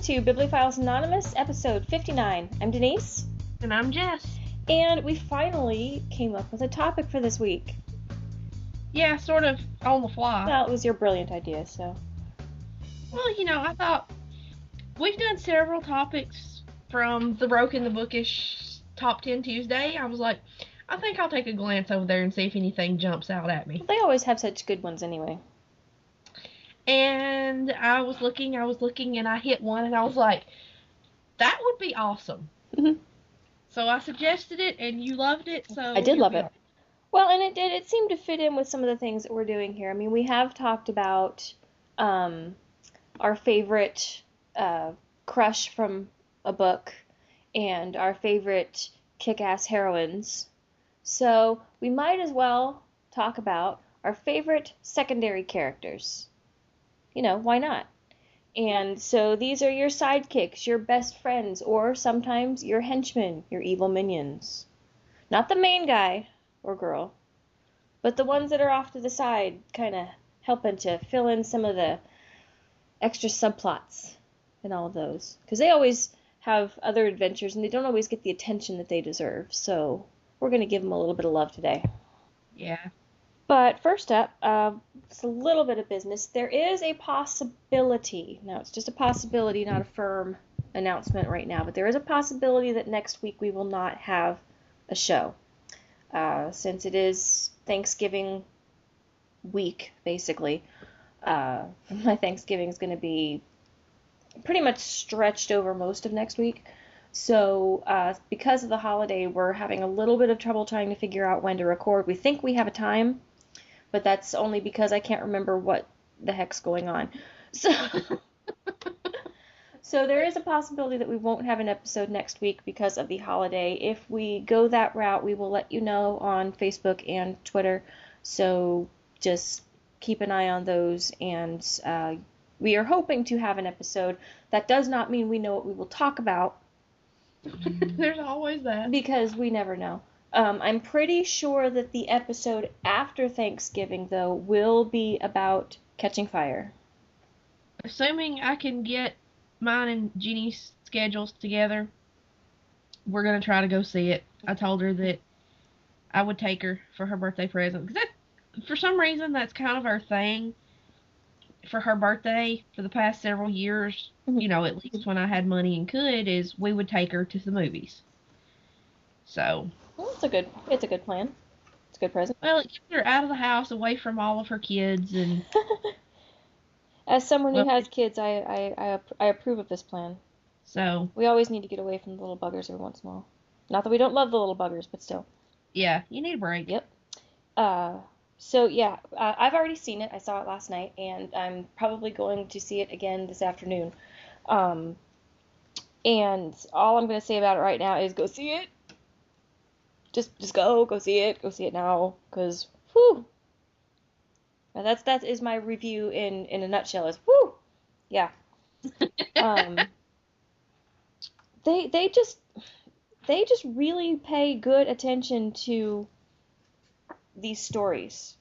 to Bibliophiles Anonymous, episode 59. I'm Denise. And I'm Jess. And we finally came up with a topic for this week. Yeah, sort of on the fly. Well, it was your brilliant idea, so. Well, I thought we've done several topics from the Broken the Bookish Top 10 Tuesday. I was like, I think I'll take a glance over there and see if anything jumps out at me. They always have such good ones anyway. And I was looking, and I hit one, and I was like, that would be awesome. Mm-hmm. So I suggested it, and you loved it, so... I did love it. Well, and it seemed to fit in with some of the things that we're doing here. I mean, we have talked about our favorite crush from a book and our favorite kick-ass heroines. So we might as well talk about our favorite secondary characters. Why not? And so these are your sidekicks, your best friends, or sometimes your henchmen, your evil minions. Not the main guy or girl, but the ones that are off to the side, kind of helping to fill in some of the extra subplots and all of those. Because they always have other adventures, and they don't always get the attention that they deserve. So we're going to give them a little bit of love today. Yeah. But first up, it's a little bit of business. There is a possibility. Now, it's just a possibility, not a firm announcement right now, but there is a possibility that next week we will not have a show. Since it is Thanksgiving week, basically, my Thanksgiving is going to be pretty much stretched over most of next week. So because of the holiday, we're having a little bit of trouble trying to figure out when to record. We think we have a time, but that's only because I can't remember what the heck's going on. So there is a possibility that we won't have an episode next week because of the holiday. If we go that route, we will let you know on Facebook and Twitter. So just keep an eye on those. And we are hoping to have an episode. That does not mean we know what we will talk about. There's always that. Because we never know. I'm pretty sure that the episode after Thanksgiving, though, will be about Catching Fire. Assuming I can get mine and Jeannie's schedules together, we're going to try to go see it. I told her that I would take her for her birthday present. Because for some reason, that's kind of our thing for her birthday for the past several years. Mm-hmm. At least when I had money and could, is we would take her to the movies. So... Well, it's a good plan. It's a good present. Well, it keeps her out of the house, away from all of her kids, and... As someone who has kids, I approve of this plan. So... We always need to get away from the little buggers every once in a while. Not that we don't love the little buggers, but still. Yeah, you need a break. Yep. So, yeah, I've already seen it. I saw it last night, and I'm probably going to see it again this afternoon. And all I'm going to say about it right now is go see it. Just go see it. Go see it now, because, whew. That is my review in a nutshell. Is whew. Yeah. They just really pay good attention to these stories.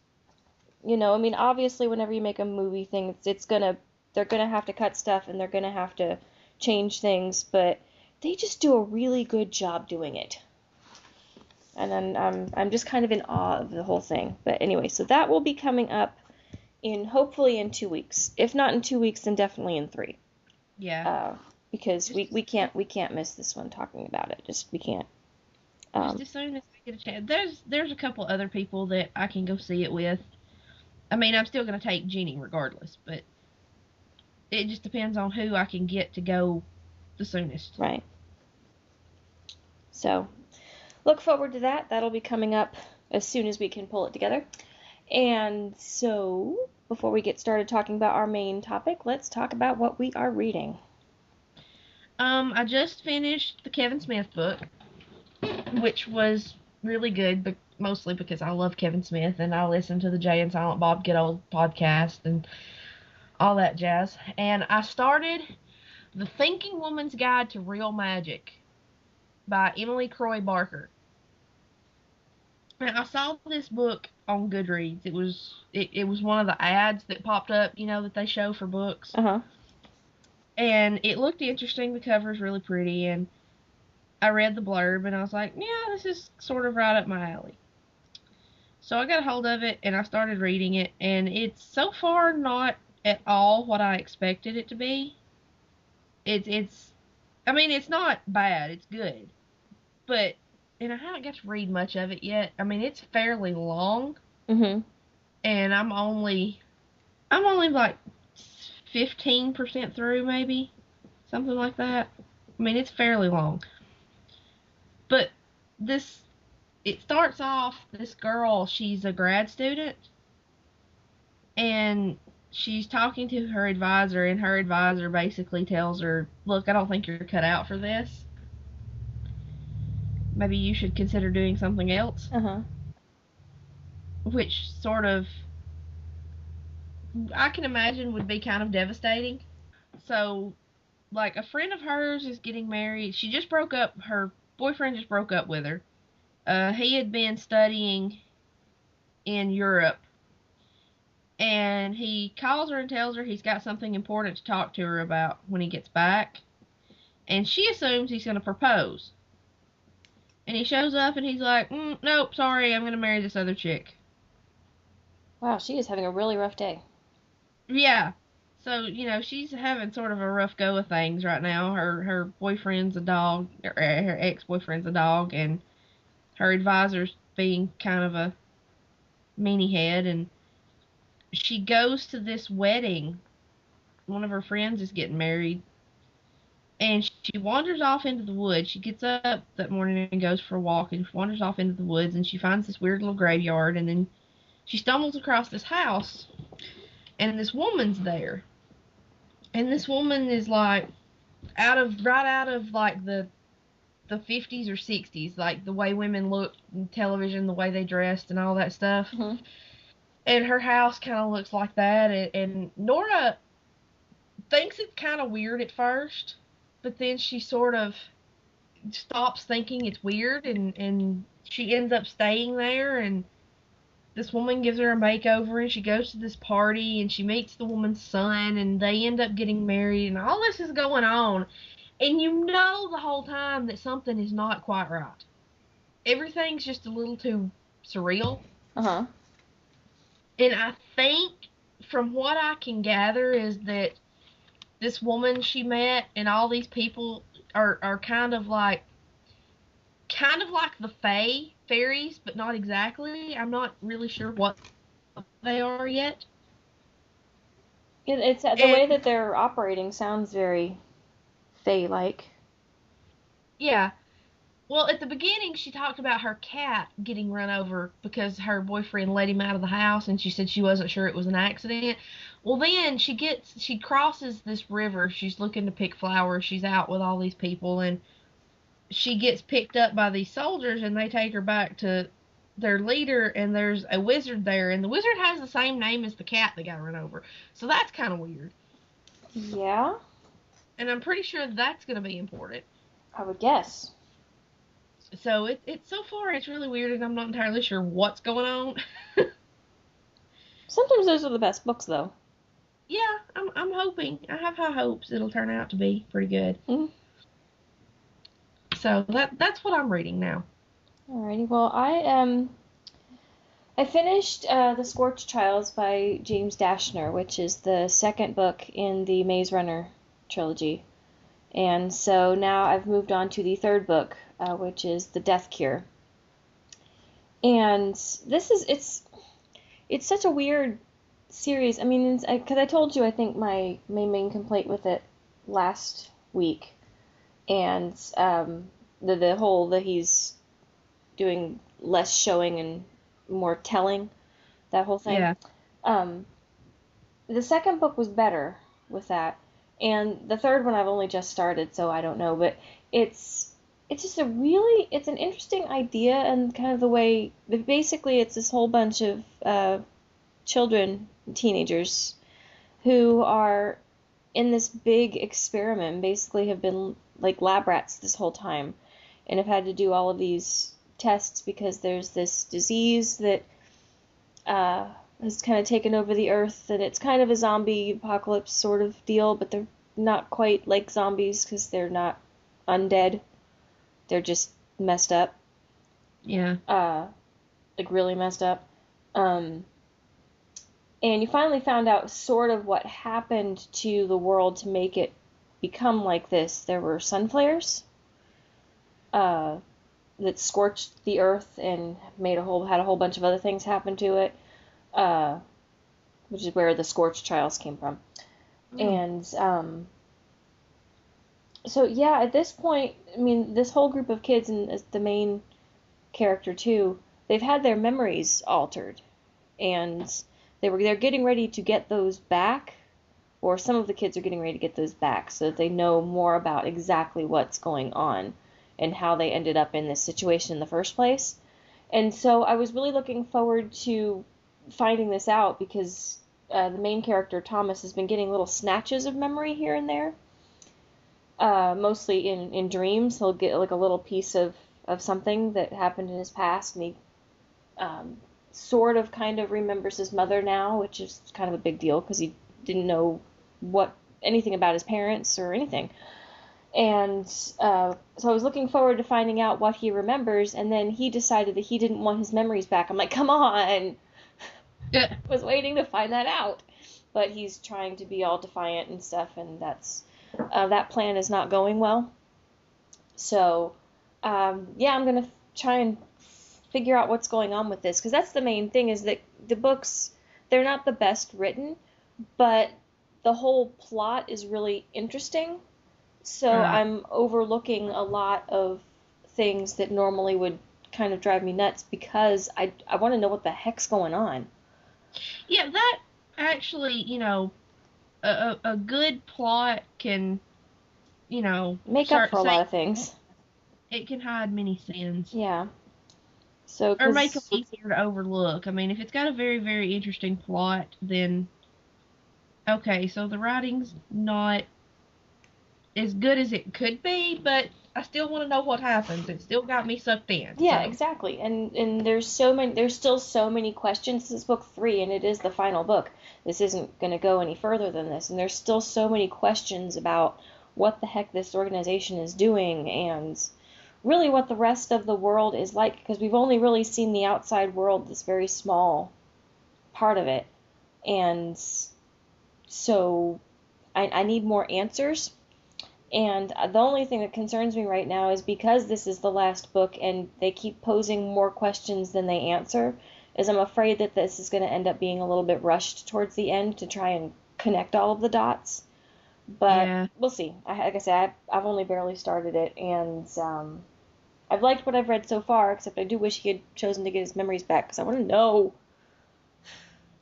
Obviously, whenever you make a movie thing, they're gonna have to cut stuff and they're gonna have to change things, but they just do a really good job doing it. And I'm just kind of in awe of the whole thing. But anyway, so that will be coming up hopefully in 2 weeks. If not in 2 weeks, then definitely in 3. Yeah. Because we can't miss this one talking about it. We can't. Just as soon as I get a chance. There's a couple other people that I can go see it with. I mean, I'm still going to take Jeannie regardless, but it just depends on who I can get to go the soonest. Right. So, look forward to that. That'll be coming up as soon as we can pull it together. And so, before we get started talking about our main topic, let's talk about what we are reading. I just finished the Kevin Smith book, which was really good, but mostly because I love Kevin Smith and I listen to the Jay and Silent Bob Get Old podcast and all that jazz. And I started The Thinking Woman's Guide to Real Magic by Emily Croy Barker. And I saw this book on Goodreads. It was one of the ads that popped up, that they show for books. Uh-huh. And it looked interesting. The cover's really pretty, and I read the blurb, and I was like, yeah, this is sort of right up my alley. So I got a hold of it, and I started reading it, and it's so far not at all what I expected it to be. It's I mean, it's not bad. It's good. But, and I haven't got to read much of it yet. I mean, it's fairly long, Mm-hmm. and I'm only like 15% through, maybe something like that. I mean, it's fairly long. But this it starts off, this girl, she's a grad student, and she's talking to her advisor, and her advisor basically tells her, look, I don't think you're cut out for this. Maybe you should consider doing something else. Uh-huh. Which sort of, I can imagine, would be kind of devastating. So, like, a friend of hers is getting married. She just broke up, her boyfriend just broke up with her. He had been studying in Europe, and he calls her and tells her he's got something important to talk to her about when he gets back. And she assumes he's going to propose. And he shows up and he's like, nope, sorry, I'm going to marry this other chick. Wow, she is having a really rough day. Yeah. So, she's having sort of a rough go of things right now. Her boyfriend's a dog, or her ex-boyfriend's a dog, and her advisor's being kind of a meanie head, and she goes to this wedding. One of her friends is getting married, and she wanders off into the woods. She gets up that morning and goes for a walk, and she wanders off into the woods, and she finds this weird little graveyard, and then she stumbles across this house, and this woman's there. And this woman is like right out of like the 50s or 60s, like the way women looked in television, the way they dressed and all that stuff. Mm-hmm. And her house kind of looks like that, and Nora thinks it's kind of weird at first, but then she sort of stops thinking it's weird, and she ends up staying there, and this woman gives her a makeover, and she goes to this party, and she meets the woman's son, and they end up getting married, and all this is going on, and you know the whole time that something is not quite right. Everything's just a little too surreal. Uh-huh. And I think, from what I can gather, is that this woman she met and all these people are kind of like the fairies, but not exactly. I'm not really sure what they are yet. It's the way And that they're operating sounds very Fae-like. yeah, well, at the beginning she talked about her cat getting run over because her boyfriend let him out of the house, and she said she wasn't sure it was an accident. Well, then she crosses this river. She's looking to pick flowers. She's out with all these people, and she gets picked up by these soldiers, and they take her back to their leader, and there's a wizard there, and the wizard has the same name as the cat that got run over. So that's kind of weird. Yeah, And I'm pretty sure that's going to be important. I would guess. So it's so far it's really weird, and I'm not entirely sure what's going on. Sometimes those are the best books, though. Yeah, I'm hoping. I have high hopes it'll turn out to be pretty good. Mm-hmm. So that's what I'm reading now. Alrighty, well, I finished The Scorched Trials by James Dashner, which is the second book in the Maze Runner trilogy. And so now I've moved on to the third book, which is The Death Cure. And it's such a weird series. I mean, because I told you, I think my main complaint with it last week, and the whole that he's doing less showing and more telling, that whole thing. Yeah. Um, the second book was better with that, and the third one I've only just started, so I don't know. But it's just it's an interesting idea, and kind of the way, basically it's this whole bunch of children, teenagers, who are in this big experiment, basically have been like lab rats this whole time, and have had to do all of these tests because there's this disease that has kind of taken over the earth, and it's kind of a zombie apocalypse sort of deal, but they're not quite like zombies because they're not undead. They're just messed up. Yeah. Like really messed up. Um, and you finally found out sort of what happened to the world to make it become like this. There were sun flares uh, that scorched the earth and had a whole bunch of other things happen to it, uh, which is where the scorched trials came from. Mm. And so yeah, at this point, I mean, this whole group of kids and the main character too, they've had their memories altered, and they're getting ready to get those back, or some of the kids are getting ready to get those back so that they know more about exactly what's going on and how they ended up in this situation in the first place. And so I was really looking forward to finding this out because the main character, Thomas, has been getting little snatches of memory here and there, mostly in dreams. He'll get like a little piece of something that happened in his past, and he um, sort of kind of remembers his mother now, which is kind of a big deal because he didn't know what anything about his parents or anything. And so I was looking forward to finding out what he remembers, and then he decided that he didn't want his memories back. I'm like, come on! Yeah. Was waiting to find that out. But he's trying to be all defiant and stuff, and that plan is not going well. So, yeah, I'm gonna try and figure out what's going on with this because that's the main thing is that the books they're not the best written, but the whole plot is really interesting. So Right. I'm overlooking a lot of things that normally would kind of drive me nuts because I want to know what the heck's going on. Yeah, that actually, a good plot can, Make up start for a lot say of things. it can hide many sins Yeah. So, or make them 'cause easier to overlook. I mean, if it's got a very, very interesting plot, then okay, so the writing's not as good as it could be, but I still want to know what happens. It still got me sucked in. yeah, So, exactly. And there's still so many questions. This is book 3 and it is the final book. This isn't going to go any further than this. And there's still so many questions about what the heck this organization is doing and really what the rest of the world is like because we've only really seen the outside world, this very small part of it. And so I need more answers. And the only thing that concerns me right now is because this is the last book and they keep posing more questions than they answer, is I'm afraid that this is going to end up being a little bit rushed towards the end to try and connect all of the dots. But yeah. we'll see. Like I said, I've only barely started it, and I've liked what I've read so far, except I do wish he had chosen to get his memories back because I want to know.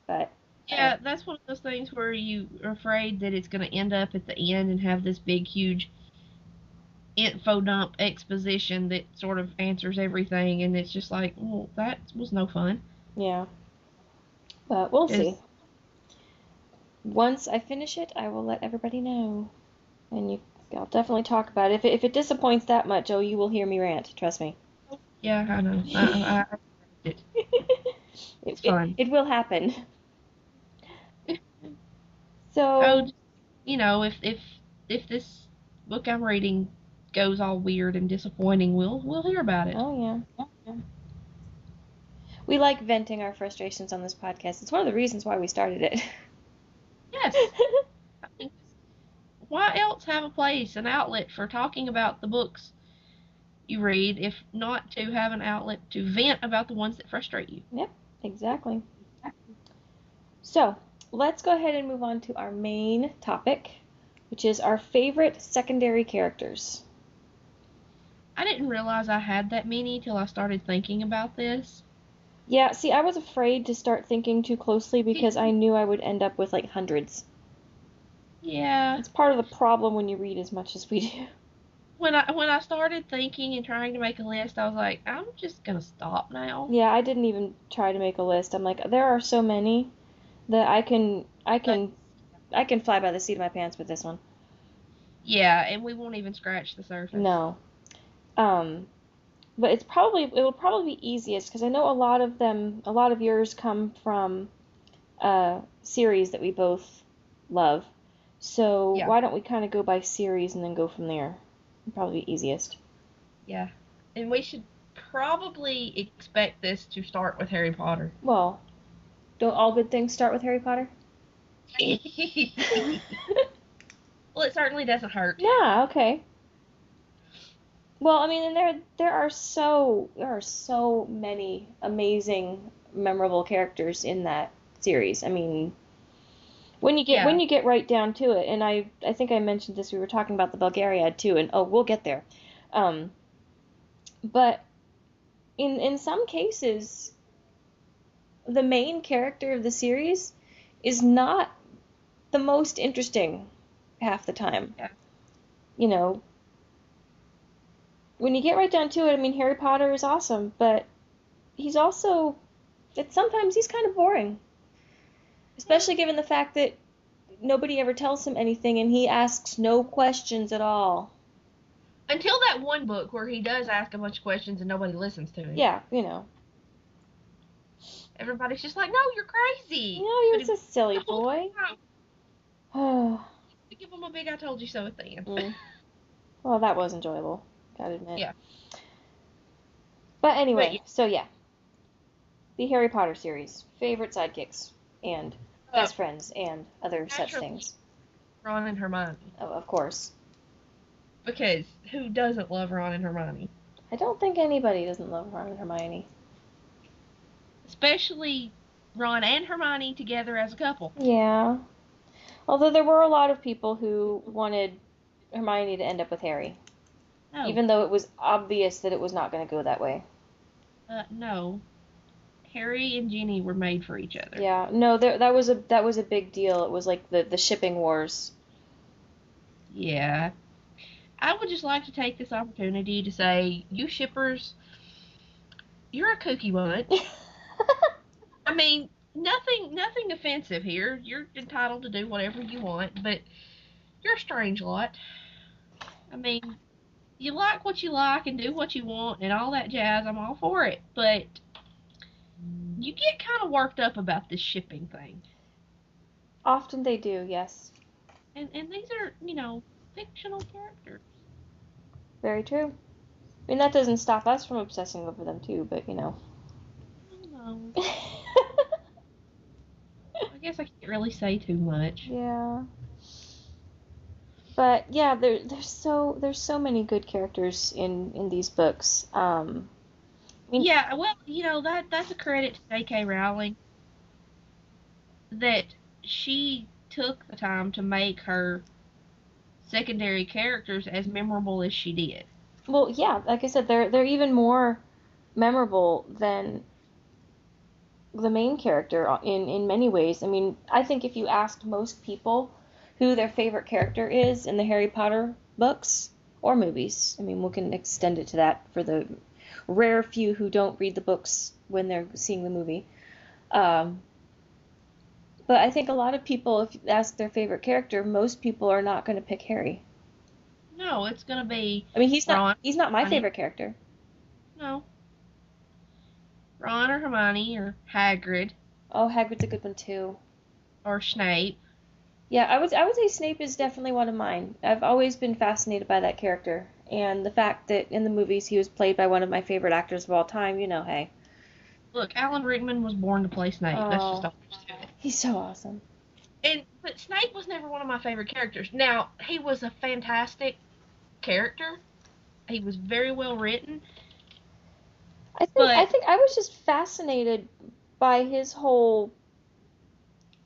But Yeah, that's one of those things where you are afraid that it's going to end up at the end and have this big, huge info dump exposition that sort of answers everything, and it's just like, well, that was no fun. yeah, but we'll see. Because, Once I finish it, I will let everybody know. And I'll definitely talk about it. If it disappoints that much, oh, you will hear me rant. Trust me. yeah, I know. I it. it, It's it, fun. it will happen. So, Oh, if this book I'm reading goes all weird and disappointing, we'll hear about it. oh yeah, we like venting our frustrations on this podcast. It's one of the reasons why we started it. Yes. I mean, why else have a place, an outlet for talking about the books you read, if not to have an outlet to vent about the ones that frustrate you? Yep, exactly. So, let's go ahead and move on to our main topic, which is our favorite secondary characters. I didn't realize I had that many till I started thinking about this. Yeah, see, I was afraid to start thinking too closely because I knew I would end up with like hundreds. Yeah. It's part of the problem when you read as much as we do. When I started thinking and trying to make a list, I was like, I'm just gonna stop now. Yeah, I didn't even try to make a list. I'm like, there are so many that I can fly by the seat of my pants with this one. Yeah, and we won't even scratch the surface. No. Um, but it will probably be easiest because I know a lot of yours come from a series that we both love, So Yeah. why don't we kind of go by series and then go from there? Probably be easiest. Yeah. And we should probably expect this to start with Harry Potter. Well, don't all good things start with Harry Potter? Well, it certainly doesn't hurt. Yeah, okay. Well, I mean, and there are so many amazing, memorable characters in that series. I mean, when Yeah. you get right down to it, and I think I mentioned this. We were talking about the Belgariad too, and oh, we'll get there. Um, but in some cases, the main character of the series is not the most interesting half the time. Yeah. You know, when you get right down to it, I mean, Harry Potter is awesome, but he's also, sometimes he's kind of boring, especially given the fact that nobody ever tells him anything and he asks no questions at all. Until that one book where he does ask a bunch of questions and nobody listens to him. Yeah, you know. Everybody's just like, no, you're crazy. You know, you're But just a silly the whole boy. time, Oh. you give him a big I told you so at the end. Well, that was enjoyable, gotta admit. Yeah. But But anyway, so yeah. The Harry Potter series. Favorite sidekicks and best friends and other such naturally, things. Ron and Hermione. Oh, of course. Because who doesn't love Ron and Hermione? I don't think anybody doesn't love Ron and Hermione. Especially Ron and Hermione together as a couple. Yeah. Although there were a lot of people who wanted Hermione to end up with Harry. No. Even though it was obvious that it was not going to go that way. No. Harry and Ginny were made for each other. Yeah. No, that was a big deal. It was like the shipping wars. Yeah. I would just like to take this opportunity to say, you shippers, you're a kooky bunch. I mean, nothing offensive here. You're entitled to do whatever you want, but you're a strange lot. I mean, you like what you like and do what you want and all that jazz. I'm all for it, but you get kind of worked up about this shipping thing. Often they do, yes. And these are, fictional characters. Very true. I mean, that doesn't stop us from obsessing over them too, but I don't know. I guess I can't really say too much. Yeah. But yeah, there's so many good characters in these books. I mean, Yeah, well, that's a credit to J.K. Rowling that she took the time to make her secondary characters as memorable as she did. well, yeah, like I said, they're even more memorable than the main character in many ways. I mean, I think if you asked most people who their favorite character is in the Harry Potter books or movies, I mean, we can extend it to that for the rare few who don't read the books when they're seeing the movie. But I think a lot of people, if you ask their favorite character, most people are not going to pick Harry. No, it's gonna be I mean, Ron. he's not my Hermione. favorite character. No, Ron or Hermione or Hagrid Oh, Hagrid's a good one too. or Snape. Yeah, I would say Snape is definitely one of mine. I've always been fascinated by that character, and the fact that in the movies he was played by one of my favorite actors of all time, hey. Look, Alan Rickman was born to play Snape. That's just Oh, all there is to it. he's so awesome. But Snape was never one of my favorite characters. Now, he was a fantastic character. He was very well written. I think I was just fascinated by his whole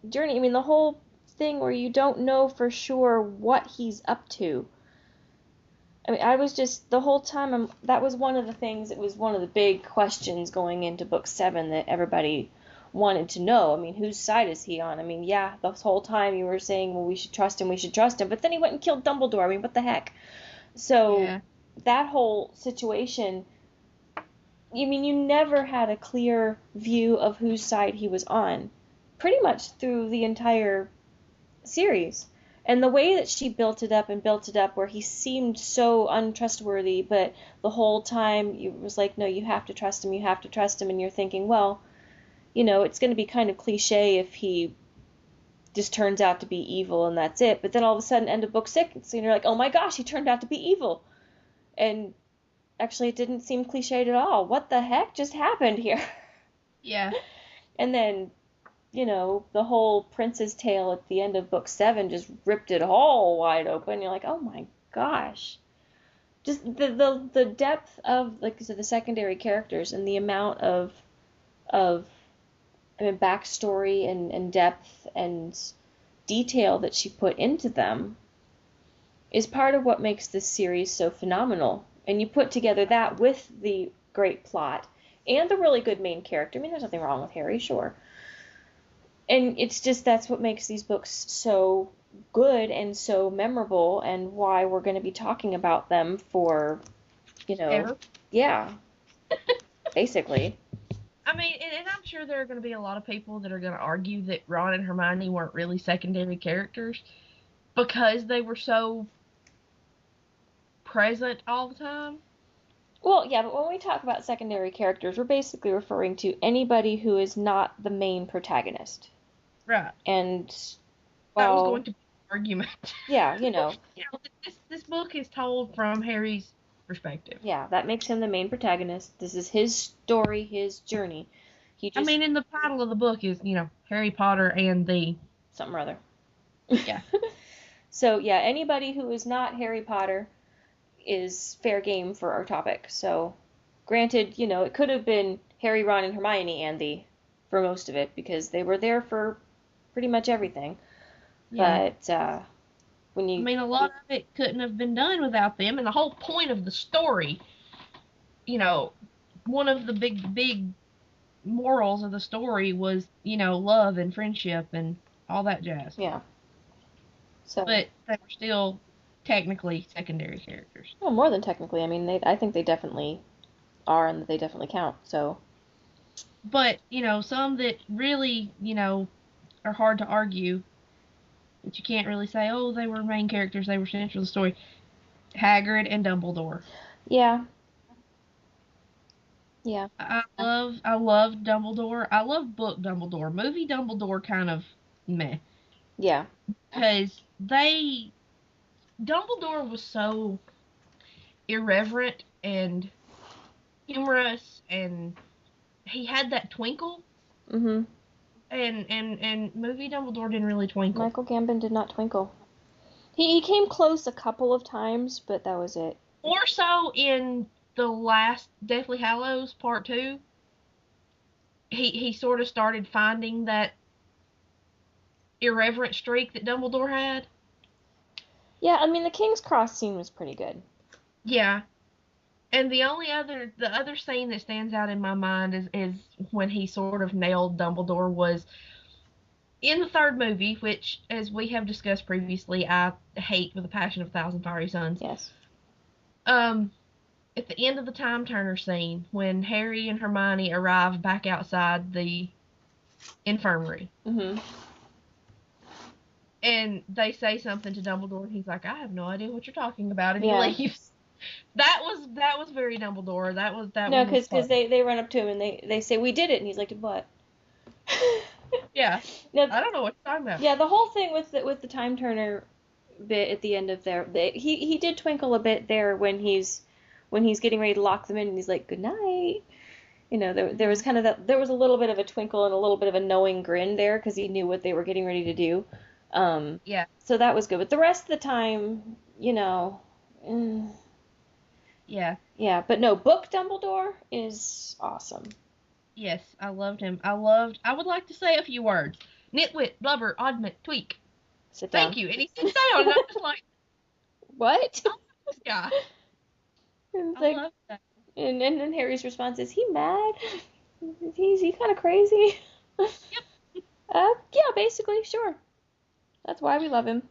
journey. I mean, the whole thing where you don't know for sure what he's up to. I mean, I was just the whole time. That was one of the things. It was one of the big questions going into book 7 that everybody wanted to know. I mean, whose side is he on? I mean, yeah, the whole time you were saying, well, we should trust him, but then he went and killed Dumbledore. I mean, what the heck? So Yeah. that whole situation. I mean, you never had a clear view of whose side he was on, pretty much through the entire series. And the way that she built it up where he seemed so untrustworthy, but the whole time it was like, no, you have to trust him, and you're thinking, well, it's going to be kind of cliche if he just turns out to be evil and that's it. But then all of a sudden, end of book 6, and you're like, oh my gosh, he turned out to be evil. And actually, it didn't seem cliched at all. What the heck just happened here? Yeah. And then, the whole prince's tale at the end of book 7 just ripped it all wide open. You're like, oh my gosh. Just the depth of, like I said, the secondary characters and the amount of backstory and depth and detail that she put into them is part of what makes this series so phenomenal. And you put together that with the great plot and the really good main character. I mean, there's nothing wrong with Harry, sure. And it's just that's what makes these books so good and so memorable, and why we're going to be talking about them for, Ever. Yeah, basically. I mean, and I'm sure there are going to be a lot of people that are going to argue that Ron and Hermione weren't really secondary characters because they were so present all the time. Well, yeah, but when we talk about secondary characters, we're basically referring to anybody who is not the main protagonist. Right. And, that was going to be an argument. Yeah, this book is told from Harry's perspective. Yeah, that makes him the main protagonist. This is his story, his journey. And the title of the book is, Harry Potter and the... something or other. Yeah. So, yeah, anybody who is not Harry Potter is fair game for our topic. So, granted, it could have been Harry, Ron, and Hermione for most of it, because they were there for pretty much everything. Yeah. But, a lot of it couldn't have been done without them, and the whole point of the story, one of the big morals of the story was, love and friendship and all that jazz. Yeah. So. But they were still technically secondary characters. Well, more than technically. I mean, I think they definitely are, and they definitely count, so. But, some that really, are hard to argue, that you can't really say, oh, they were main characters, they were central to the story. Hagrid and Dumbledore. Yeah. Yeah. I love Dumbledore. I love book Dumbledore. Movie Dumbledore kind of meh. Yeah. Because Dumbledore was so irreverent and humorous, and he had that twinkle. Mm-hmm. And movie Dumbledore didn't really twinkle. Michael Gambon did not twinkle. He came close a couple of times, but that was it. More so in the last Deathly Hallows Part 2. He sort of started finding that irreverent streak that Dumbledore had. Yeah, I mean, the King's Cross scene was pretty good. Yeah. And the other scene that stands out in my mind is when he sort of nailed Dumbledore was in the third movie, which, as we have discussed previously, I hate with a passion of 1,000 Fiery Suns. Yes. At the end of the Time Turner scene, when Harry and Hermione arrive back outside the infirmary. Mm-hmm. And they say something to Dumbledore, and he's like, I have no idea what you're talking about, and he leaves. That was very Dumbledore. No, because they run up to him and they say, we did it, and he's like, what? Yeah. Now, I don't know what you're talking about. Yeah, the whole thing with the Time Turner bit at the end of there, he did twinkle a bit there when he's getting ready to lock them in, and he's like, good night. There was kind of there was a little bit of a twinkle and a little bit of a knowing grin there, because he knew what they were getting ready to do. Yeah. So that was good. But the rest of the time, Yeah. Yeah, but no, book Dumbledore is awesome. Yes, I loved him. I would like to say a few words. Nitwit, blubber, oddment, tweak. Sit down. Thank you. And he sits down, and I'm just like, what? I love this guy. I love that. And then Harry's response is, he mad? He kind of crazy? Yep. Yeah, basically, sure. That's why we love him.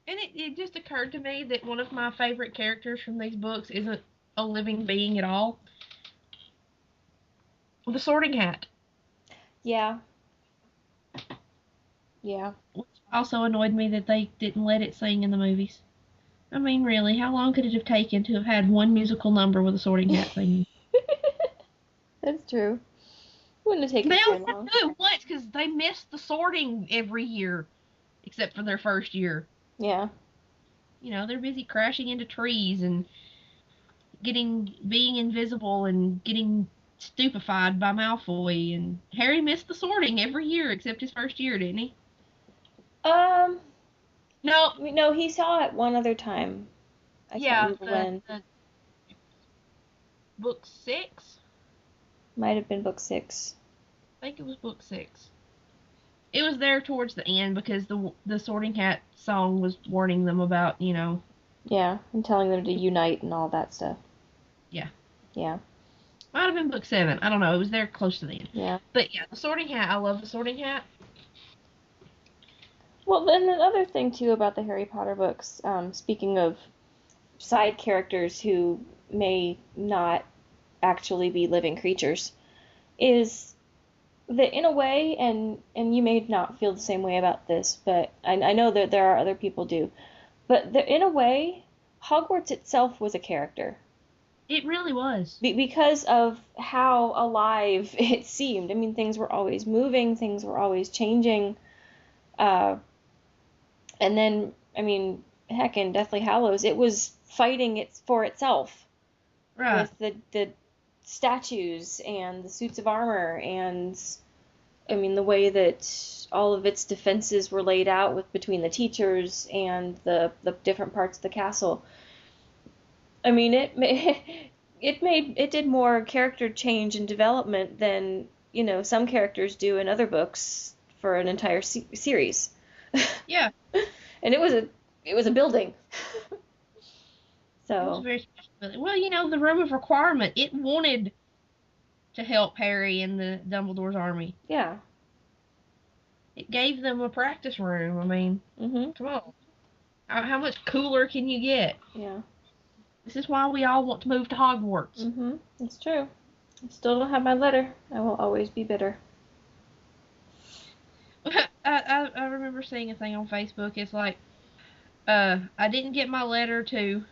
And it just occurred to me that one of my favorite characters from these books isn't a living being at all. The Sorting Hat. Yeah. Yeah. Which also annoyed me that they didn't let it sing in the movies. I mean, really, how long could it have taken to have had one musical number with a Sorting Hat singing? That's true. Wouldn't have taken They very only have long. to do it once because they missed the sorting every year, except for their first year. Yeah. They're busy crashing into trees and being invisible and getting stupefied by Malfoy. And Harry missed the sorting every year except his first year, didn't he? Um, No. no, he saw it one other time. I can't Yeah, remember the, when. the book 6. Might have been book 6. I think it was book 6. It was there towards the end because the Sorting Hat song was warning them about, Yeah, and telling them to unite and all that stuff. Yeah. Yeah. Might have been book 7. I don't know. It was there close to the end. Yeah. But yeah, the Sorting Hat. I love the Sorting Hat. Well, then the other thing too about the Harry Potter books, speaking of side characters who may not actually be living creatures, is that in a way, and you may not feel the same way about this, but I know that there are other people do, but in a way, Hogwarts itself was a character. It really was. Because of how alive it seemed. I mean, things were always moving, things were always changing. Uh, and then, I mean, heck, in Deathly Hallows, it was fighting it for itself Right. with the statues and the suits of armor, and I mean, the way that all of its defenses were laid out with between the teachers and the different parts of the castle. I mean, it did more character change and development than some characters do in other books for an entire series. Yeah. And it was a building. It was So very special. Well, the Room of Requirement, it wanted to help Harry and the Dumbledore's army. yeah. It gave them a practice room. I mean, Mhm. come on. How much cooler can you get? Yeah. This is why we all want to move to Hogwarts. Mhm. It's true. I still don't have my letter. I will always be bitter. I remember seeing a thing on Facebook. It's like, I didn't get my letter to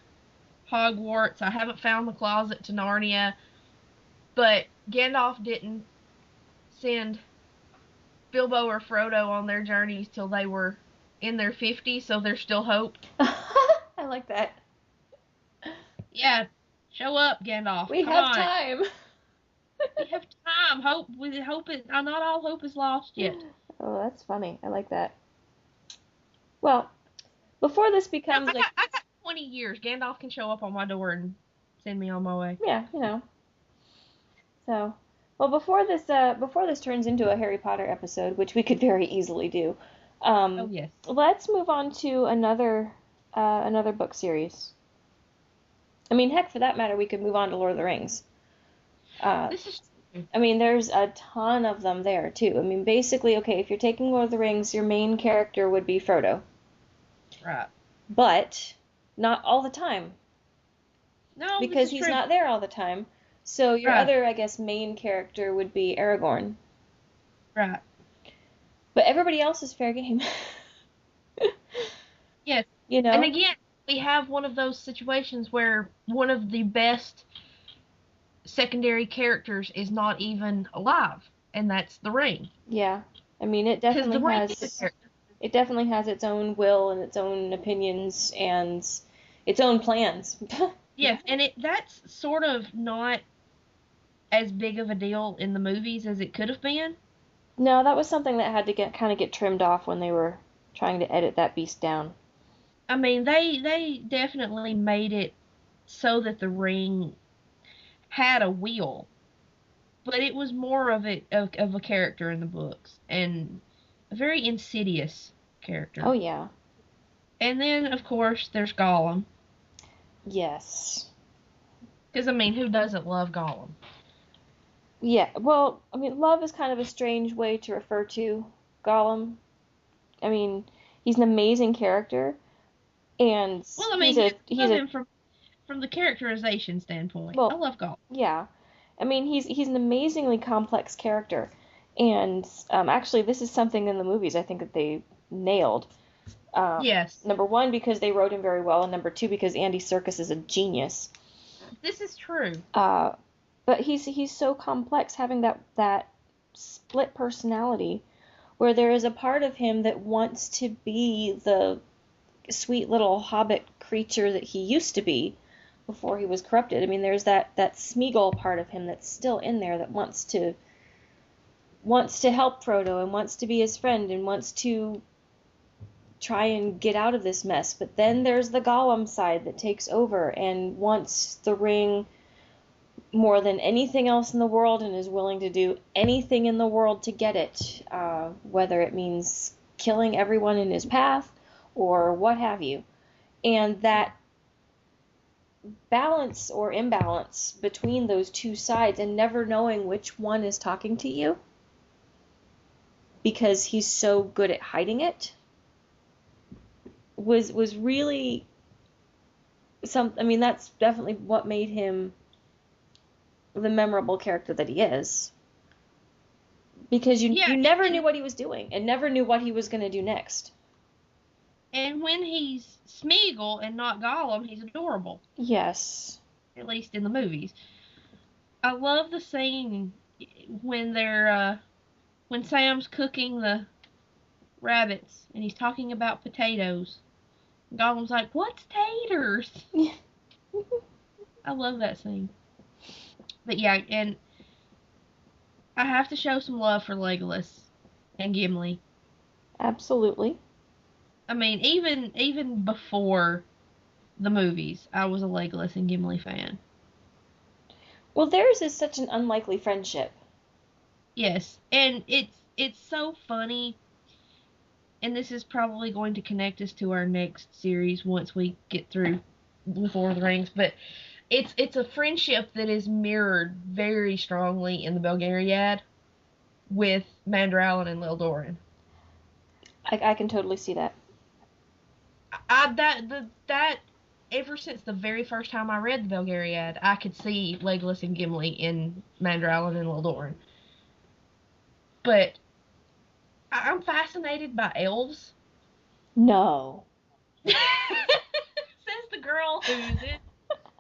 Hogwarts. I haven't found the closet to Narnia. But Gandalf didn't send Bilbo or Frodo on their journeys till they were in their 50s, so there's still hope. I like that. Yeah, show up, Gandalf. We Come have on. time. We have time. Not all hope is lost yet. Oh, that's funny. I like that. Well, before this becomes like, I got 20 years. Gandalf can show up on my door and send me on my way. yeah, So, well, before this turns into a Harry Potter episode, which we could very easily do, Oh, yes. let's move on to another book series. I mean, heck, for that matter, we could move on to Lord of the Rings. This is true. I mean, there's a ton of them there too. I mean, basically, okay, if you're taking Lord of the Rings, your main character would be Frodo, Right. but not all the time No, this because is he's true. not there all the time. So your Right. other, I guess, main character would be Aragorn. Right. But everybody else is fair game. Yes. You And know? again, we have one of those situations where one of the best secondary characters is not even alive, and that's the ring. Yeah. I mean, Because the ring is a character. it definitely has its own will and its own opinions and its own plans. Yeah, and that's sort of not as big of a deal in the movies as it could have been. No, that was something that had to get trimmed off when they were trying to edit that beast down. I mean, they definitely made it so that the ring had a wheel, but it was more of a character in the books and a very insidious character. Oh yeah. And then, of course, there's Gollum. Yes. Because, I mean, who doesn't love Gollum? Yeah. Well, I mean, love is kind of a strange way to refer to Gollum. I mean, he's an amazing character, and Well, I mean, he's love a him from the characterization standpoint. I well, love Gollum. yeah. I mean, he's an amazingly complex character, and actually, this is something in the movies I think that they nailed. Yes, Number one, because they wrote him very well, and number two, because Andy Serkis is a genius. this is true. Uh, but he's so complex, having that split personality, where there is a part of him that wants to be the sweet little hobbit creature that he used to be before he was corrupted. I mean, there's that Smeagol part of him that's still in there that wants to help Frodo and wants to be his friend and wants to try and get out of this mess. But then there's the Gollum side that takes over and wants the ring more than anything else in the world and is willing to do anything in the world to get it, whether it means killing everyone in his path or what have you. And that balance or imbalance between those two sides and never knowing which one is talking to you because he's so good at hiding it was really I mean, that's definitely what made him the memorable character that he is. Because you never knew what he was doing and never knew what he was going to do next. And when he's Smeagol and not Gollum, he's adorable. Yes. At least in the movies. I love the scene when when Sam's cooking the rabbits and he's talking about potatoes. Gollum's like, "What's taters?" I love that scene. But yeah, and I have to show some love for Legolas and Gimli. Absolutely. I mean, even before the movies, I was a Legolas and Gimli fan. Well, theirs is such an unlikely friendship. Yes, and it's so funny, and this is probably going to connect us to our next series once we get through with Lord of the Rings, but it's a friendship that is mirrored very strongly in the Belgariad with Mandralin and Lil Doran. I can totally see that. That ever since the very first time I read the Belgariad, I could see Legolas and Gimli in Mandralin and Lil Doran. But I'm fascinated by elves. No. Says the girl who's in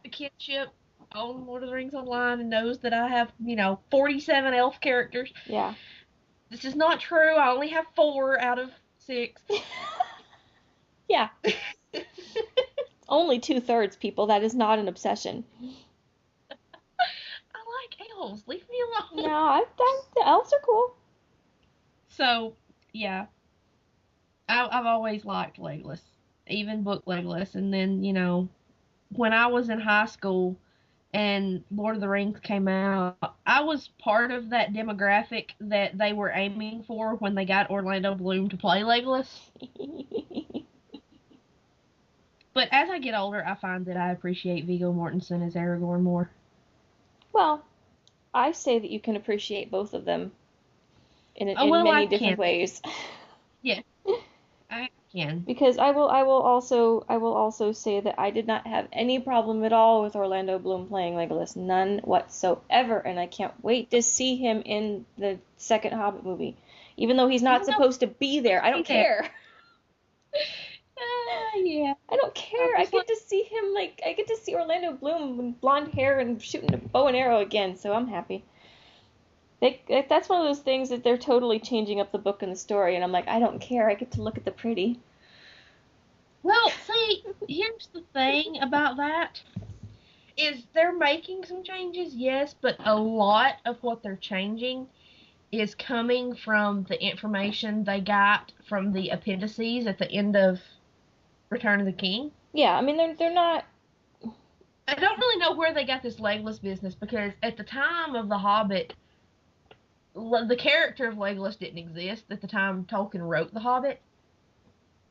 the kinship on Lord of the Rings Online and knows that I have, 47 elf characters. Yeah. This is not true. I only have 4 out of 6. Yeah. Only 2/3, people. That is not an obsession. I like elves. Leave me alone. No, the elves are cool. So, yeah. I've always liked Legolas. Even book Legolas. And then, when I was in high school and Lord of the Rings came out, I was part of that demographic that they were aiming for when they got Orlando Bloom to play Legolas. But as I get older, I find that I appreciate Viggo Mortensen as Aragorn more. Well, I say that you can appreciate both of them in many different ways. Yeah, I can. Because I will also say that I did not have any problem at all with Orlando Bloom playing Legolas, none whatsoever, and I can't wait to see him in the second Hobbit movie, even though he's not supposed to be there. I don't care. Yeah. I don't care. I get to see him, I get to see Orlando Bloom with blonde hair and shooting a bow and arrow again, so I'm happy. That's one of those things that they're totally changing up the book and the story, and I'm like, I don't care. I get to look at the pretty. Well, see, here's the thing about that, is they're making some changes, yes, but a lot of what they're changing is coming from the information they got from the appendices at the end of Return of the King. Yeah, I mean, they're not... I don't really know where they got this Legolas business, because at the time of The Hobbit, the character of Legolas didn't exist at the time Tolkien wrote The Hobbit.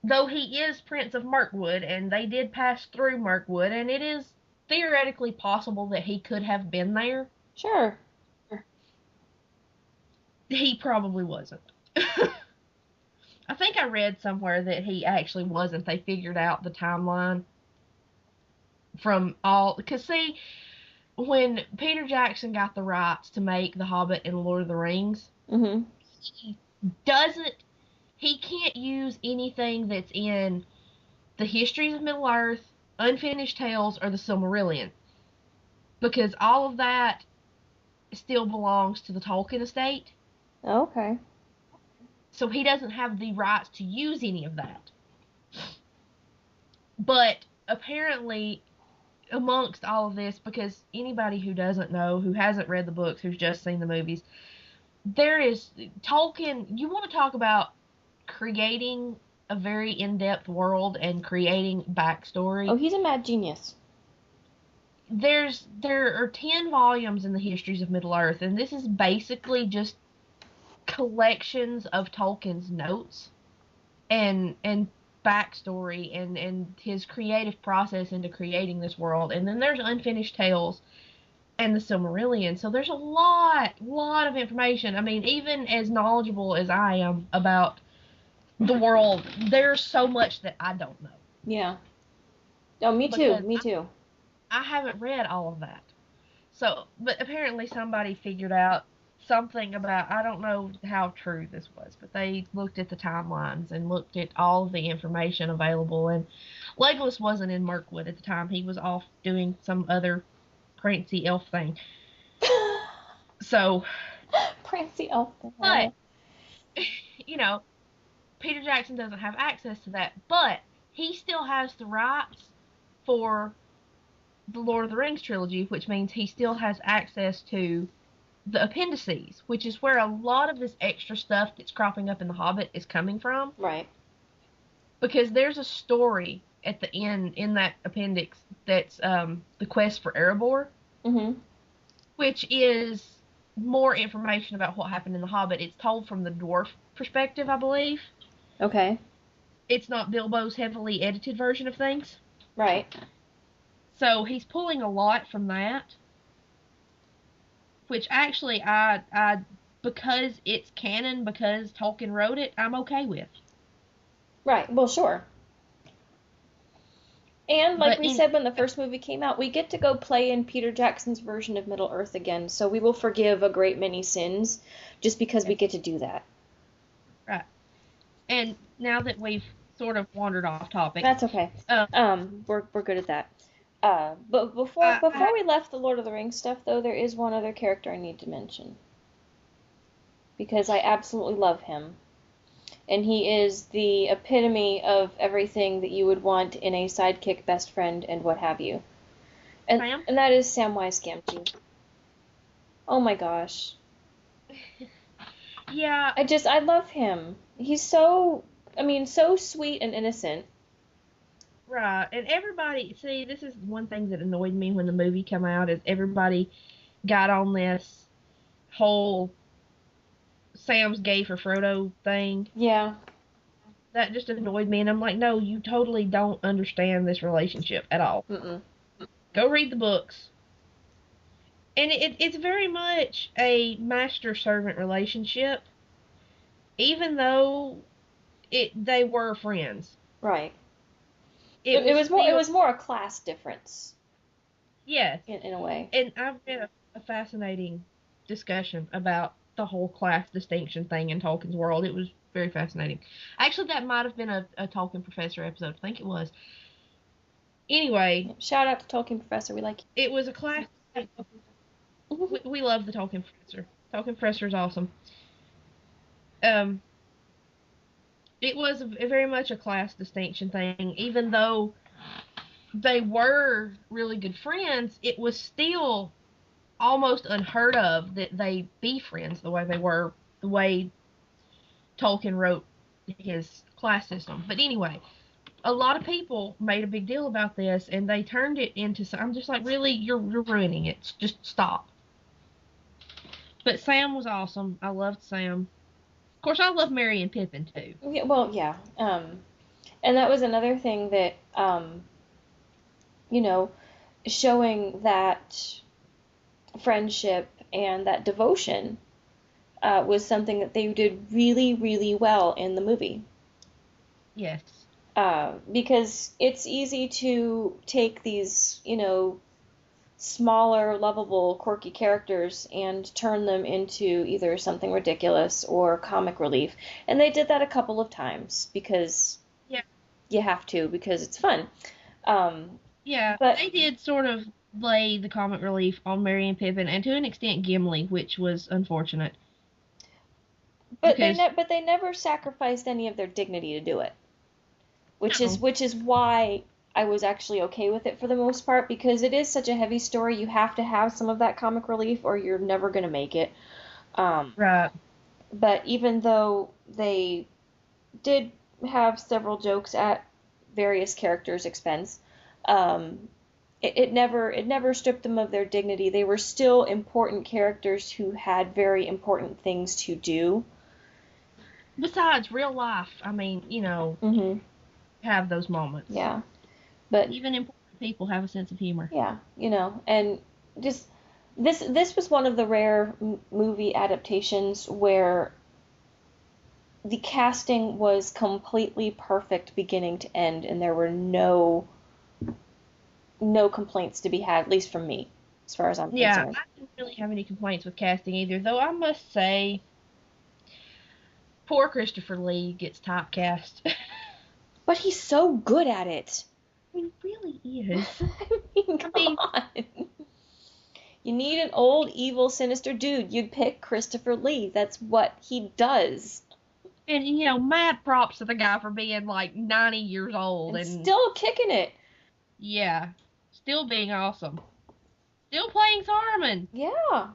Though he is Prince of Mirkwood, and they did pass through Mirkwood, and it is theoretically possible that he could have been there. Sure. He probably wasn't. I think I read somewhere that he actually wasn't. They figured out the timeline from all... Because, see, when Peter Jackson got the rights to make The Hobbit and Lord of the Rings, he can't use anything that's in the Histories of Middle-earth, Unfinished Tales, or the Silmarillion. Because all of that still belongs to the Tolkien estate. Okay. So he doesn't have the rights to use any of that. But apparently, amongst all of this, because anybody who doesn't know, who hasn't read the books, who's just seen the movies, there is Tolkien. You want to talk about creating a very in-depth world and creating backstory. Oh, he's a mad genius. There are 10 volumes in the Histories of Middle-earth, and this is basically just collections of Tolkien's notes and backstory and his creative process into creating this world. And then there's Unfinished Tales and the Silmarillion. So there's a lot of information. I mean, even as knowledgeable as I am about the world, there's so much that I don't know. Yeah. Oh, me too. Because Me too. I haven't read all of that. So, but apparently somebody figured out something about, I don't know how true this was, but they looked at the timelines and looked at all of the information available. And Legolas wasn't in Mirkwood at the time. He was off doing some other prancy elf thing. So, Prancy elf. but, you know, Peter Jackson doesn't have access to that, but he still has the rights for the Lord of the Rings trilogy, which means he still has access to the appendices, which is where a lot of this extra stuff that's cropping up in The Hobbit is coming from. Right. Because there's a story at the end in that appendix that's the quest for Erebor, which is more information about what happened in The Hobbit. It's told from the dwarf perspective, I believe. Okay. It's not Bilbo's heavily edited version of things. Right. So he's pulling a lot from that, which actually I because it's canon, because Tolkien wrote it, I'm okay with. Right. Well, sure. And like we said when the first movie came out, we get to go play in Peter Jackson's version of Middle-earth again, so we will forgive a great many sins just because we get to do that. Right. And now that we've sort of wandered off topic. That's okay. We're good at that. But before we left the Lord of the Rings stuff, though, there is one other character I need to mention. Because I absolutely love him. And he is the epitome of everything that you would want in a sidekick, best friend, and what have you. And that is Samwise Gamgee. Oh my gosh. Yeah. I love him. He's so sweet and innocent. Right. And everybody, see, this is one thing that annoyed me when the movie came out, is everybody got on this whole Sam's gay for Frodo thing. Yeah. That just annoyed me, and I'm like, no, you totally don't understand this relationship at all. Mm-mm. Go read the books. And it's very much a master-servant relationship, even though they were friends. Right. It was more a class difference. Yes. In a way. And I've read a fascinating discussion about the whole class distinction thing in Tolkien's world. It was very fascinating. Actually, that might have been a Tolkien Professor episode. I think it was. Anyway. Shout out to Tolkien Professor. We like you. It was a class. We love the Tolkien Professor. Tolkien Professor is awesome. It was very much a class distinction thing. Even though they were really good friends, it was still almost unheard of that they be friends the way they were, the way Tolkien wrote his class system. But anyway, a lot of people made a big deal about this, and they turned it into, I'm just like, really, you're ruining it. Just stop. But Sam was awesome. I loved Sam. Of course, I love Merry and Pippin, too. Yeah, well, yeah. And that was another thing that, showing that friendship and that devotion was something that they did really, really well in the movie. Yes. Because it's easy to take these, smaller, lovable, quirky characters and turn them into either something ridiculous or comic relief. And they did that a couple of times because you have to, because it's fun. Yeah, but they did sort of lay the comic relief on Merry and Pippin, and to an extent Gimli, which was unfortunate. because but they never sacrificed any of their dignity to do it, no, which is why I was actually okay with it for the most part, because it is such a heavy story. You have to have some of that comic relief, or you're never gonna make it. Um, right, but even though they did have several jokes at various characters' expense, um, it never stripped them of their dignity. They were still important characters who had very important things to do. besides real life, I mean, Hmm. have those moments. Yeah, but Even important people have a sense of humor. yeah, and just this was one of the rare movie adaptations where the casting was completely perfect beginning to end, and there were no complaints to be had, at least from me, as far as I'm Yeah, concerned. I didn't really have any complaints with casting either, though I must say, poor Christopher Lee gets typecast. But he's so good at it. He really is. I mean, I come mean, on. You need an old, evil, sinister dude. You'd pick Christopher Lee. That's what he does. and mad props to the guy for being like 90 years old And and still kicking it. yeah, still being awesome. Still playing Saruman. Yeah,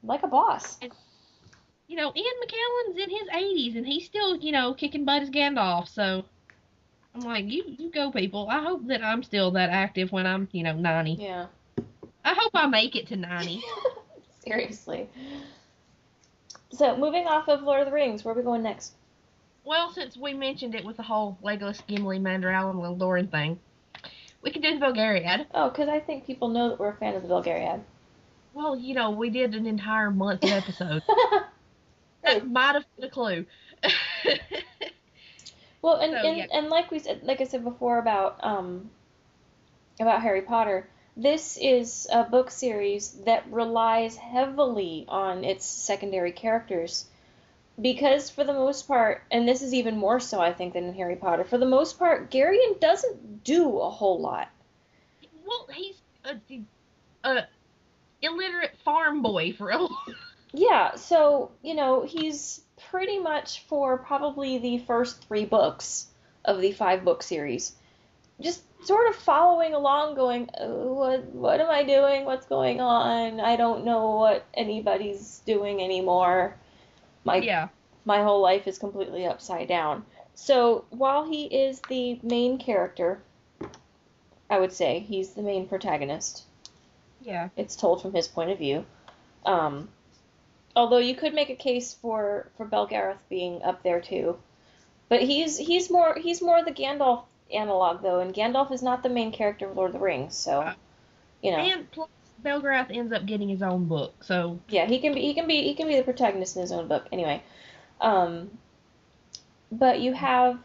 like a boss. And Ian McKellen's in his 80s and he's still, kicking butt as Gandalf. So I'm like, you go, people. I hope that I'm still that active when I'm, 90. Yeah. I hope I make it to 90. Seriously. So, moving off of Lord of the Rings, where are we going next? Well, since we mentioned it with the whole Legolas, Gimli, Mandriel, and Lildoran thing, we can do the Belgariad. Oh, because I think people know that we're a fan of the Belgariad. Well, we did an entire month of episodes. That might have been a clue. Well, So, yeah. and like I said before about Harry Potter, this is a book series that relies heavily on its secondary characters because for the most part, and this is even more so I think than in Harry Potter, for the most part, Garion doesn't do a whole lot. Well, he's a illiterate farm boy for a Yeah, so, he's pretty much for probably the first three books of the five-book series. Just sort of following along, going, oh, what am I doing? What's going on? I don't know what anybody's doing anymore. My Yeah, my whole life is completely upside down. So while he is the main character, I would say he's the main protagonist. yeah. It's told from his point of view. Um, Although you could make a case for Belgarath being up there too, but he's more the Gandalf analog though, and Gandalf is not the main character of Lord of the Rings, so Uh, you know, and plus, Belgarath ends up getting his own book, so yeah, he can be the protagonist in his own book anyway. Um, but you have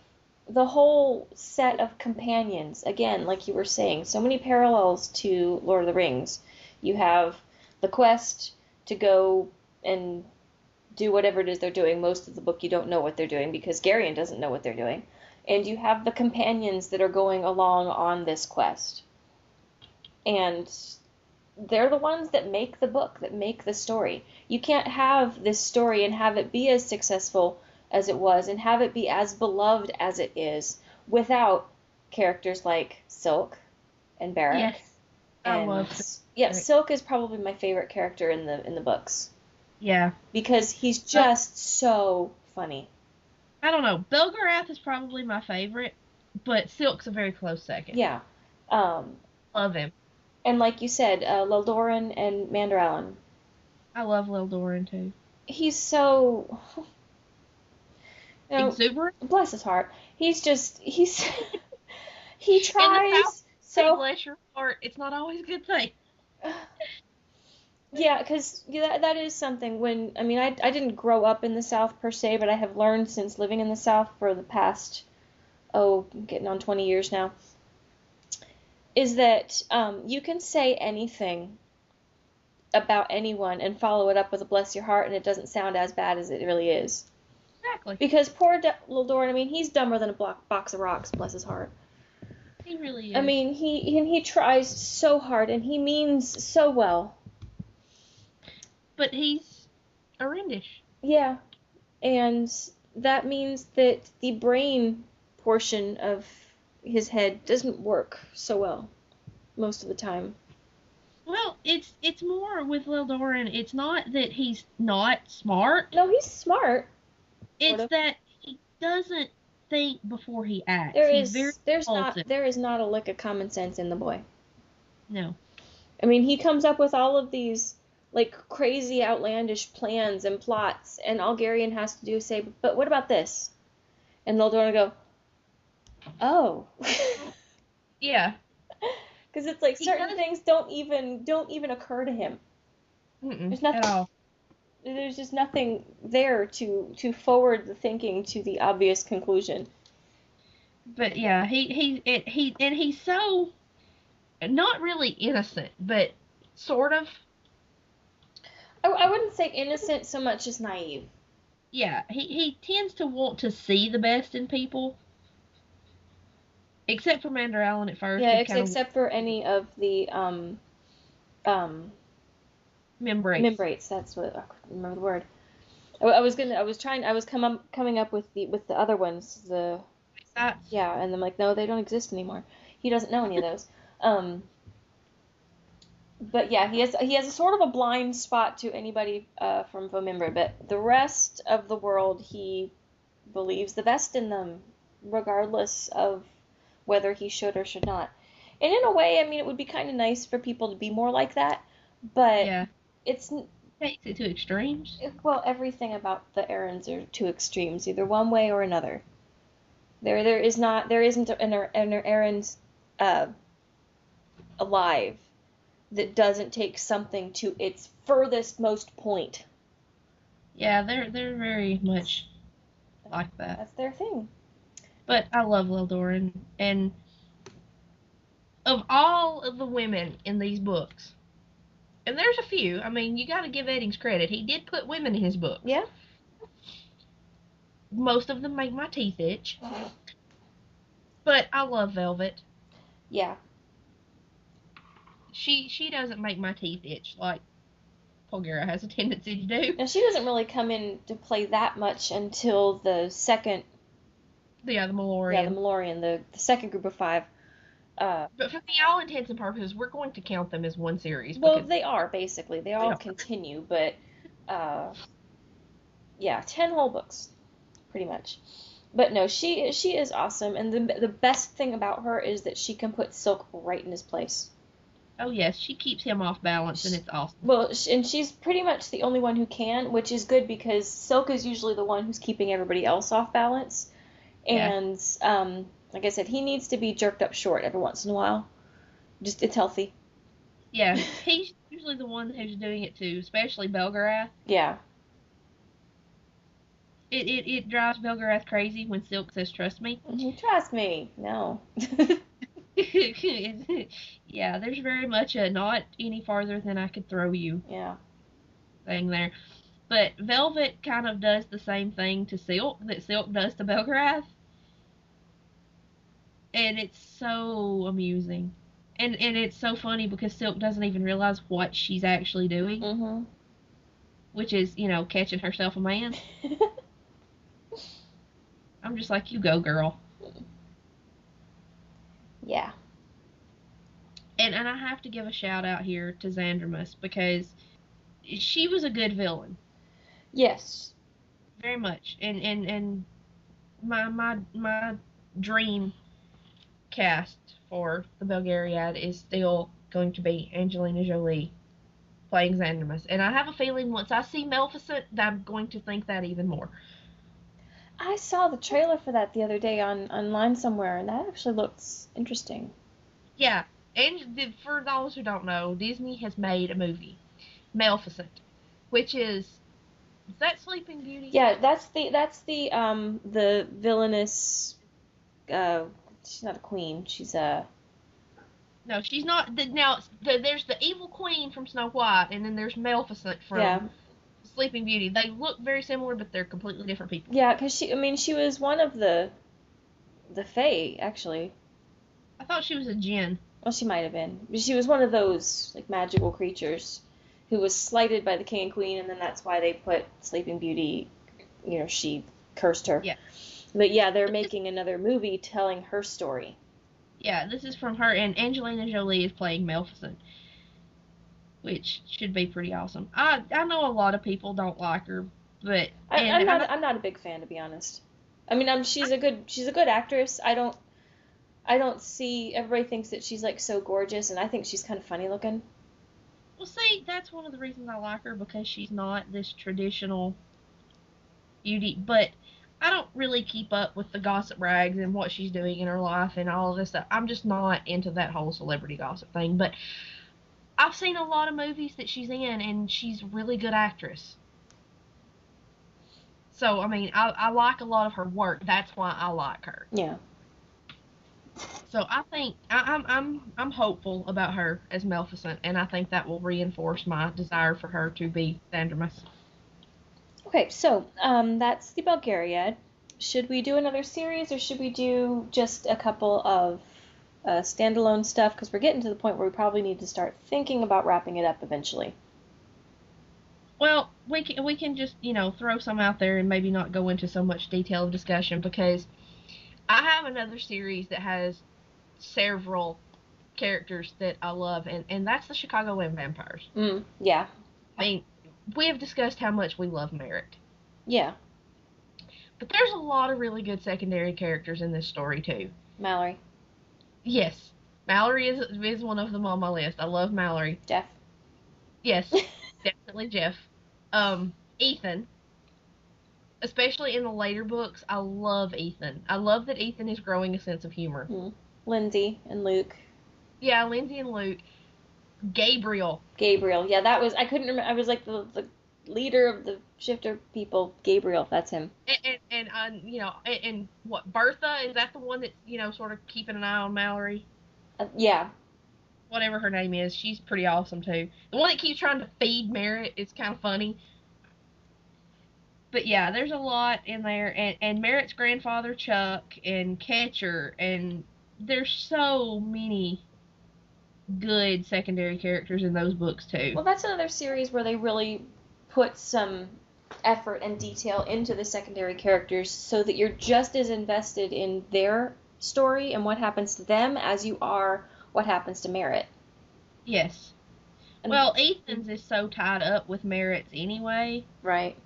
the whole set of companions again, like you were saying, so many parallels to Lord of the Rings. You have the quest to go and do whatever it is they're doing. Most of the book you don't know what they're doing because Garion doesn't know what they're doing. And you have the companions that are going along on this quest. And they're the ones that make the book, that make the story. You can't have this story and have it be as successful as it was and have it be as beloved as it is without characters like Silk and Barrack. yes, I And love yeah, it. Silk is probably my favorite character in the books Yeah. because he's Uh, just so funny. I don't know. Belgarath is probably my favorite, but Silk's a very close second. Yeah. Um, Love him. and like you said, Lildoran and Manderallen. I love Lildoran too. He's so, you know, Exuberant. bless his heart. He's he In the South, tries say so. bless your heart. It's not always a good thing. Yeah, because that is something when, I mean, I didn't grow up in the South per se, but I have learned since living in the South for the past, oh, getting on 20 years now, is that you can say anything about anyone and follow it up with a bless your heart, and it doesn't sound as bad as it really is. Exactly. Because poor Little Doran, I mean, he's dumber than a box of rocks, bless his heart. He really I is. mean, he tries so hard, and he means so well. But he's horrendous. Yeah, and that means that the brain portion of his head doesn't work so well most of the time. Well, it's more with Lildoran. It's not that he's not smart. No, he's smart. It's that he doesn't think before he acts. There He's very impulsive. there is not a lick of common sense in the boy. No. I mean, he comes up with all of these like crazy outlandish plans and plots, and all Garion has to do is say, "But what about this?" And Lildoran will go, "Oh." Yeah. Because it's like certain things don't even occur to him. There's nothing at all. There's just nothing there to forward the thinking to the obvious conclusion. But yeah, he's so not really innocent, but sort of. I wouldn't say innocent so much as naive. Yeah, he tends to want to see the best in people. Except for Mander Allen at first. Yeah, except for any of the membrates. That's what I couldn't remember the word. I was coming up with the other ones. Yeah, and I'm like, no, they don't exist anymore. He doesn't know any of those. But yeah, he has a sort of a blind spot to anybody from Vomembra, but the rest of the world he believes the best in them, regardless of whether he should or should not. And in a way, I mean, it would be kind of nice for people to be more like that, but it takes it to extremes. Well, everything about the Erins are to extremes, either one way or another. There isn't an Erin alive that doesn't take something to its furthest most point. Yeah, they're very much like that. That's their thing. But I love Lildoran, and of all of the women in these books, and there's a few, I mean, you got to give Eddings credit. He did put women in his books. Yeah. Most of them make my teeth itch. But I love Velvet. Yeah. She doesn't make my teeth itch like Polgara has a tendency to do. And she doesn't really come into play that much until the second. Yeah, the Mallorean. Yeah, the Mallorean, the second group of 5. But for all intents and purposes, we're going to count them as one series. Well, they are, basically. They all continue, but, yeah, 10 whole books, pretty much. But no, she is awesome, and the best thing about her is that she can put Silk right in his place. Oh, yes, she keeps him off balance, and it's awesome. Well, and she's pretty much the only one who can, which is good because Silk is usually the one who's keeping everybody else off balance. And, like I said, he needs to be jerked up short every once in a while. Just, it's healthy. Yeah, he's usually the one who's doing it too, especially Belgariad. Yeah. It drives Belgariad crazy when Silk says, "Trust me." Trust me. No. Yeah, there's very much a not any farther than I could throw you. Yeah. Thing there. But Velvet kind of does the same thing to Silk that Silk does to Belgariad. And it's so amusing. And it's so funny because Silk doesn't even realize what she's actually doing. Mm-hmm. Which is, catching herself a man. I'm just like, you go, girl. Yeah. And I have to give a shout out here to Xandramus because she was a good villain. Yes. Very much. And my dream cast for the Belgariad is still going to be Angelina Jolie playing Xandramus. And I have a feeling once I see Maleficent that I'm going to think that even more. I saw the trailer for that the other day online somewhere, and that actually looks interesting. Yeah, and for those who don't know, Disney has made a movie, Maleficent, which is that Sleeping Beauty? Yeah, that's the villainous. She's not a queen. She's a. No, she's not. There's the evil queen from Snow White, and then there's Maleficent from Sleeping Beauty. They look very similar, but they're completely different people. Yeah, because she was one of the Fae, actually. I thought she was a djinn. Well, she might have been. But she was one of those, like, magical creatures who was slighted by the king and queen, and then that's why they put Sleeping Beauty she cursed her. Yeah. But yeah, they're making another movie telling her story. Yeah, this is from her, and Angelina Jolie is playing Maleficent, which should be pretty awesome. I know a lot of people don't like her, but I'm not a big fan, to be honest. I mean, she's a good actress. I don't see, everybody thinks that she's like so gorgeous, and I think she's kind of funny looking. well, see, that's one of the reasons I like her, because she's not this traditional beauty, but I don't really keep up with the gossip rags and what she's doing in her life and all of this stuff. I'm just not into that whole celebrity gossip thing, but I've seen a lot of movies that she's in, and she's a really good actress. So, I mean, I like a lot of her work. That's why I like her. Yeah. So I think I'm hopeful about her as Maleficent, and I think that will reinforce my desire for her to be Sandremus. Okay, so that's the Belgariad. Should we do another series, or should we do just a couple of standalone stuff? Because we're getting to the point where we probably need to start thinking about wrapping it up eventually. Well, we can just throw some out there and maybe not go into so much detailed discussion, because I have another series that has several characters that I love, and that's the Chicago Land Vampires. Yeah. I mean, we have discussed how much we love Merritt. Yeah. But there's a lot of really good secondary characters in this story, too. Mallory. Yes. Mallory is one of them on my list. I love Mallory. Jeff. Yes. Definitely Jeff. Ethan. Especially in the later books, I love Ethan. I love that Ethan is growing a sense of humor. Lindsay and Luke. Yeah, Lindsay and Luke. Gabriel. Yeah, that was, I couldn't remember, I was like the leader of the shifter people. Gabriel, that's him. And what, Bertha, is that the one that's, sort of keeping an eye on Mallory? Yeah. Whatever her name is, she's pretty awesome, too. The one that keeps trying to feed Merritt is kind of funny. But yeah, there's a lot in there, and Merritt's grandfather, Chuck, and Catcher, and there's so many good secondary characters in those books, too. Well, that's another series where they really put some effort and detail into the secondary characters so that you're just as invested in their story and what happens to them as you are what happens to Merritt. Yes. Well, Ethan's is so tied up with Merritt's anyway. Right.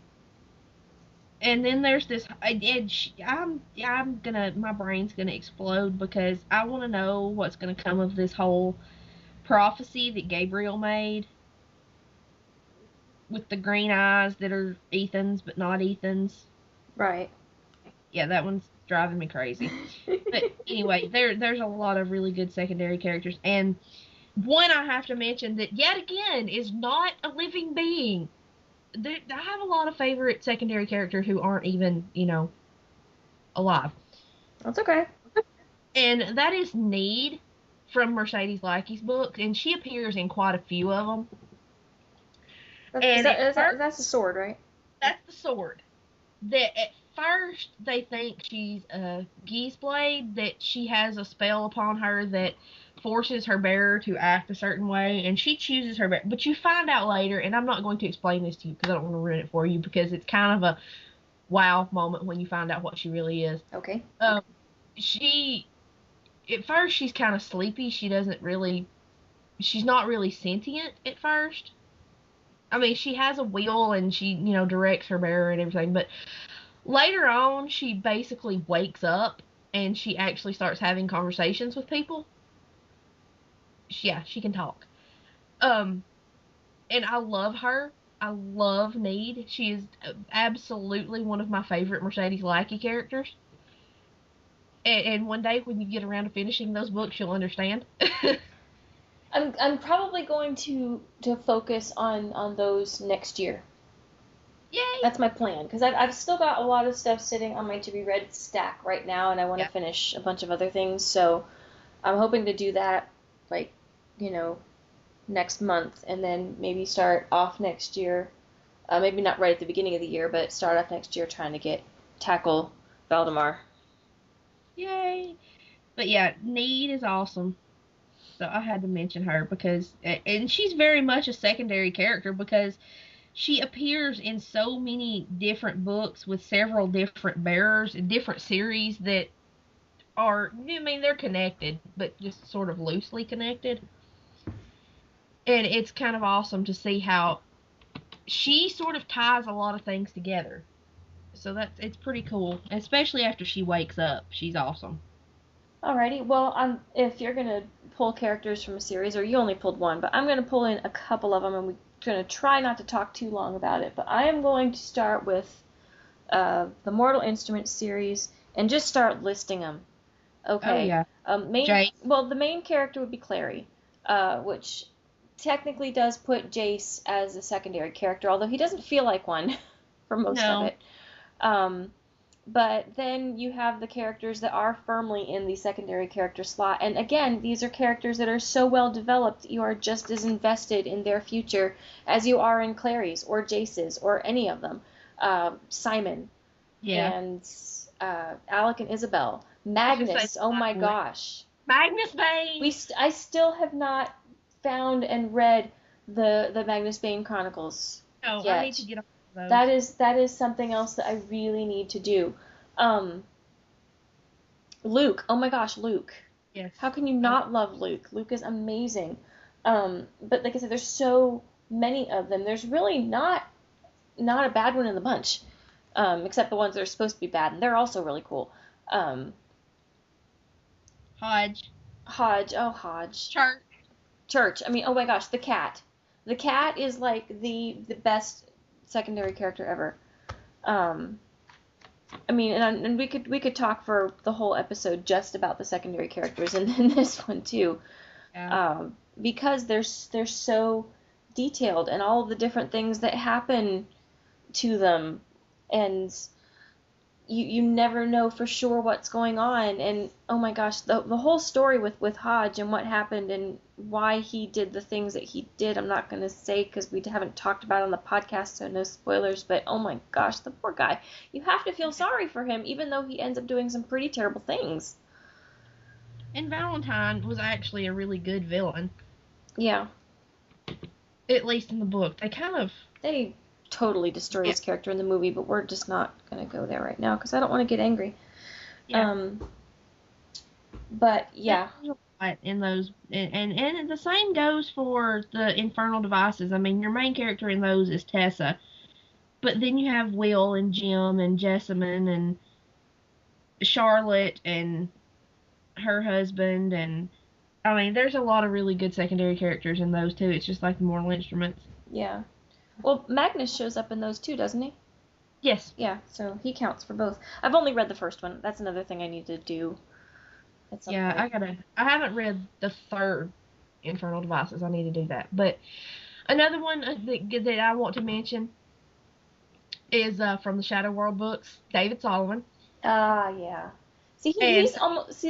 And then there's this, my brain's gonna explode, because I want to know what's gonna come of this whole prophecy that Gabriel made with the green eyes that are Ethan's but not Ethan's. Right. Yeah, that one's driving me crazy. But anyway, there's a lot of really good secondary characters, and one I have to mention that yet again is not a living being. I have a lot of favorite secondary characters who aren't even, alive. That's okay. And that is Need from Mercedes Lackey's books, and she appears in quite a few of them. That's the sword, right? That's the sword. That at first they think she's a geese blade, that she has a spell upon her that forces her bearer to act a certain way, and she chooses her bearer. But you find out later, and I'm not going to explain this to you because I don't want to ruin it for you, because it's kind of a wow moment when you find out what she really is. Okay. At first she's kind of sleepy. She's not really sentient at first. I mean, she has a wheel and she, directs her bearer and everything, but later on she basically wakes up and she actually starts having conversations with people. Yeah, she can talk. And I love her. I love Need. She is absolutely one of my favorite Mercedes Lackey characters. And one day when you get around to finishing those books, you'll understand. I'm probably going to focus on those next year. Yay! That's my plan, because I've still got a lot of stuff sitting on my to-be-read stack right now, and I want to finish a bunch of other things, so I'm hoping to do that, next month, and then maybe start off next year, maybe not right at the beginning of the year, but start off next year trying to tackle Valdemar. Yay! But yeah, Need is awesome. So I had to mention her because, and she's very much a secondary character, because she appears in so many different books with several different bearers and different series that are, I mean, they're connected, but just sort of loosely connected. And it's kind of awesome to see how she sort of ties a lot of things together. So it's pretty cool, especially after she wakes up. She's awesome. Alrighty, well, if you're gonna pull characters from a series, or you only pulled one, but I'm gonna pull in a couple of them, and we're gonna try not to talk too long about it. But I am going to start with the Mortal Instruments series and just start listing them. Oh Okay. yeah. Jay. Well, the main character would be Clary, which technically does put Jace as a secondary character, although he doesn't feel like one for most of No. it. But then you have the characters that are firmly in the secondary character slot. And again, these are characters that are so well developed, you are just as invested in their future as you are in Clary's or Jace's or any of them. Simon Yeah. and Alec and Isabel. Magnus, oh my gosh. Magnus Bane! I still have not found and read the Magnus Bane Chronicles No, yet. I need to get on those. That is something else that I really need to do. Luke, oh my gosh, Luke. Yes. How can you not love Luke? Luke is amazing. But like I said, there's so many of them. There's really not a bad one in the bunch, except the ones that are supposed to be bad, and they're also really cool. Hodge. Oh Hodge. Church. I mean, oh my gosh, the cat. The cat is like the best secondary character ever. I mean, and we could talk for the whole episode just about the secondary characters in this one too, because they're so detailed and all of the different things that happen to them, and you never know for sure what's going on. And oh my gosh, the whole story with Hodge and what happened and why he did the things that he did, I'm not going to say because we haven't talked about it on the podcast, so no spoilers, but oh my gosh, the poor guy. You have to feel sorry for him, even though he ends up doing some pretty terrible things. And Valentine was actually a really good villain. Yeah. At least in the book. They totally destroy his character in the movie, but we're just not going to go there right now because I don't want to get angry. Yeah. But yeah. In those, and the same goes for the Infernal Devices. I mean, your main character in those is Tessa, but then you have Will and Jim and Jessamine and Charlotte and her husband, and I mean, there's a lot of really good secondary characters in those too. It's just like the Mortal Instruments. Yeah. Well, Magnus shows up in those too, doesn't he? Yes. Yeah, so he counts for both. I've only read the first one. That's another thing I need to do. Yeah, I haven't read the third Infernal Devices. I need to do that. But another one that I want to mention is from the Shadow World books, David Solomon. Yeah. See,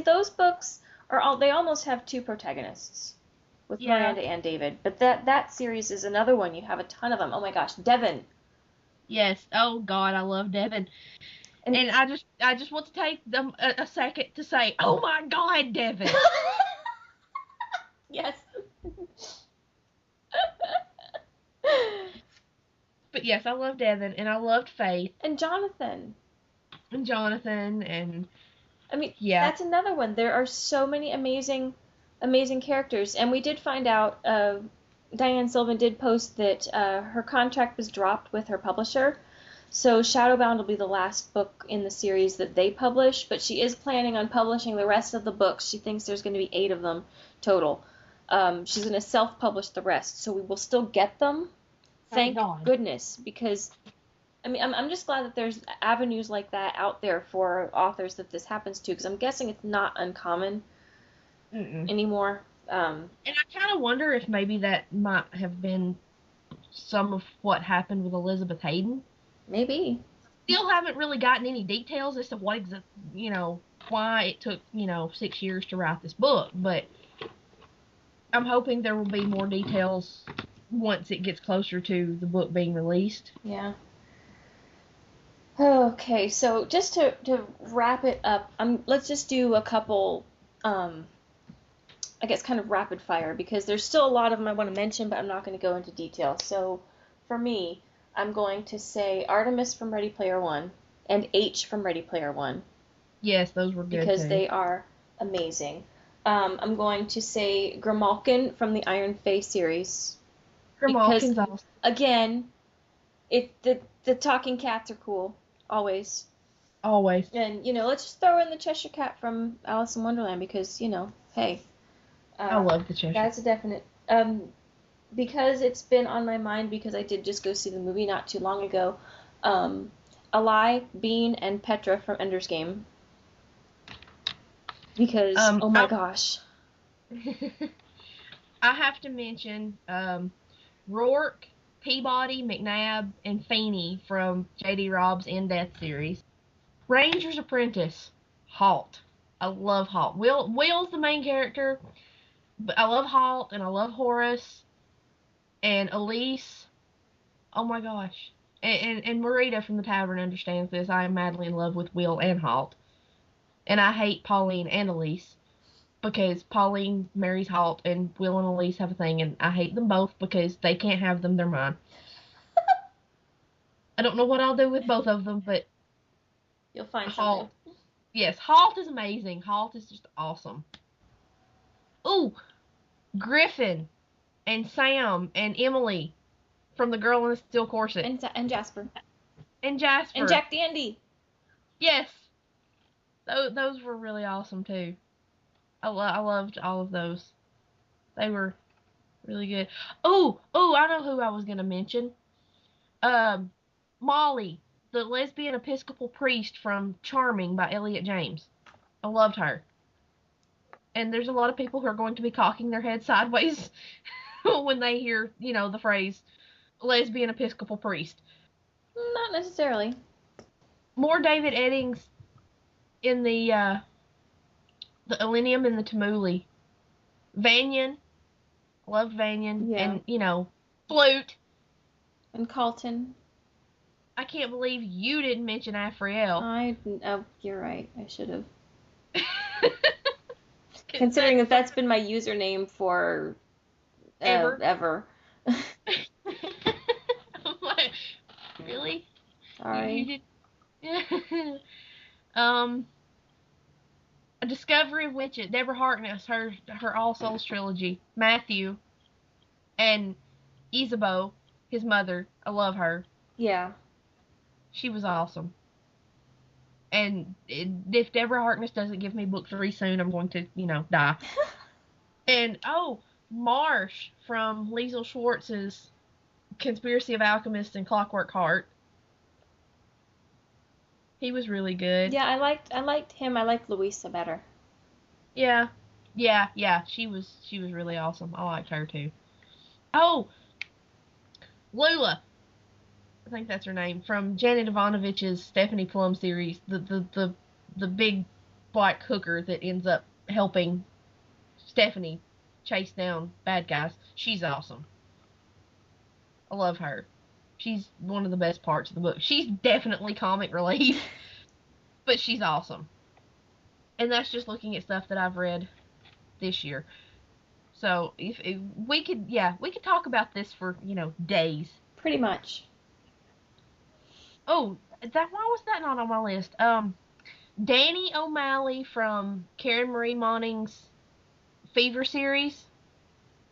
those books they almost have two protagonists with Miranda and David. But that series is another one. You have a ton of them. Oh my gosh, Devon. Yes. Oh God, I love Devon. And I just want to take them a second to say, oh my God, Devon. Yes. But yes, I love Devon, and I loved Faith. And Jonathan. And I mean, that's another one. There are so many amazing characters, and we did find out. Diane Sylvan did post that her contract was dropped with her publisher. So Shadowbound will be the last book in the series that they publish, but she is planning on publishing the rest of the books. She thinks there's going to be 8 of them total. She's going to self-publish the rest, so we will still get them. Thank goodness, because I mean, I'm just glad that there's avenues like that out there for authors that this happens to, because I'm guessing it's not uncommon anymore. And I kind of wonder if maybe that might have been some of what happened with Elizabeth Hayden. Maybe. Still haven't really gotten any details as to what why it took 6 years to write this book, but I'm hoping there will be more details once it gets closer to the book being released. Yeah. Okay, so just to wrap it up, let's just do a couple, I guess, kind of rapid fire, because there's still a lot of them I want to mention, but I'm not going to go into detail. So, for me, I'm going to say Artemis from Ready Player One and H from Ready Player One. Yes, those were good because too. they are amazing. I'm going to say Grimalkin from the Iron Face series because, Grimalkin's awesome. again, the talking cats are cool always. Always. And let's just throw in the Cheshire Cat from Alice in Wonderland because hey, I love the Cheshire. That's a definite. Because it's been on my mind because I did just go see the movie not too long ago. Eli, Bean, and Petra from Ender's Game. Because, oh my gosh. I have to mention Rourke, Peabody, McNabb, and Feeney from J.R.R's In Death series. Ranger's Apprentice, Halt. I love Halt. Will's the main character, but I love Halt, and I love Horace, and Elise. Oh my gosh. And Marita from the Tavern understands this. I am madly in love with Will and Halt. And I hate Pauline and Elise because Pauline marries Halt and Will and Elise have a thing, and I hate them both because they can't have them. They're mine. I don't know what I'll do with both of them, but you'll find Halt. Something. Yes, Halt is amazing. Halt is just awesome. Ooh, Griffin and Sam and Emily from The Girl in the Steel Corset. And Jasper. And Jasper. And Jack Dandy. Yes. Those were really awesome, too. I loved all of those. They were really good. Oh, I know who I was going to mention. Molly, the lesbian Episcopal priest from Charming by Elliot James. I loved her. And there's a lot of people who are going to be cocking their head sideways when they hear, the phrase lesbian Episcopal priest. Not necessarily. More David Eddings in the Elenium and the Tamuli. Vanyan. Loved Vanyan. Yeah. And, Flute. And Carlton. I can't believe you didn't mention Afriel. You're right. I should have. Considering that's been my username for ever. Really? Sorry. A Discovery of Witches. Deborah Harkness, her All Souls trilogy. Matthew and Isabeau, his mother. I love her. Yeah. She was awesome. And if Deborah Harkness doesn't give me book 3 soon, I'm going to, die. And, Marsh from Liesl Schwartz's Conspiracy of Alchemists and Clockwork Heart. He was really good. Yeah, I liked him. I liked Louisa better. Yeah. She was really awesome. I liked her too. Oh, Lula. I think that's her name, from Janet Ivanovich's Stephanie Plum series, the big black hooker that ends up helping Stephanie chase down bad guys. She's awesome. I love her. She's one of the best parts of the book. She's definitely comic relief, but she's awesome. And that's just looking at stuff that I've read this year. So if we could talk about this for, days. Pretty much. Oh, why was that not on my list? Danny O'Malley from Karen Marie Moning's Fever series.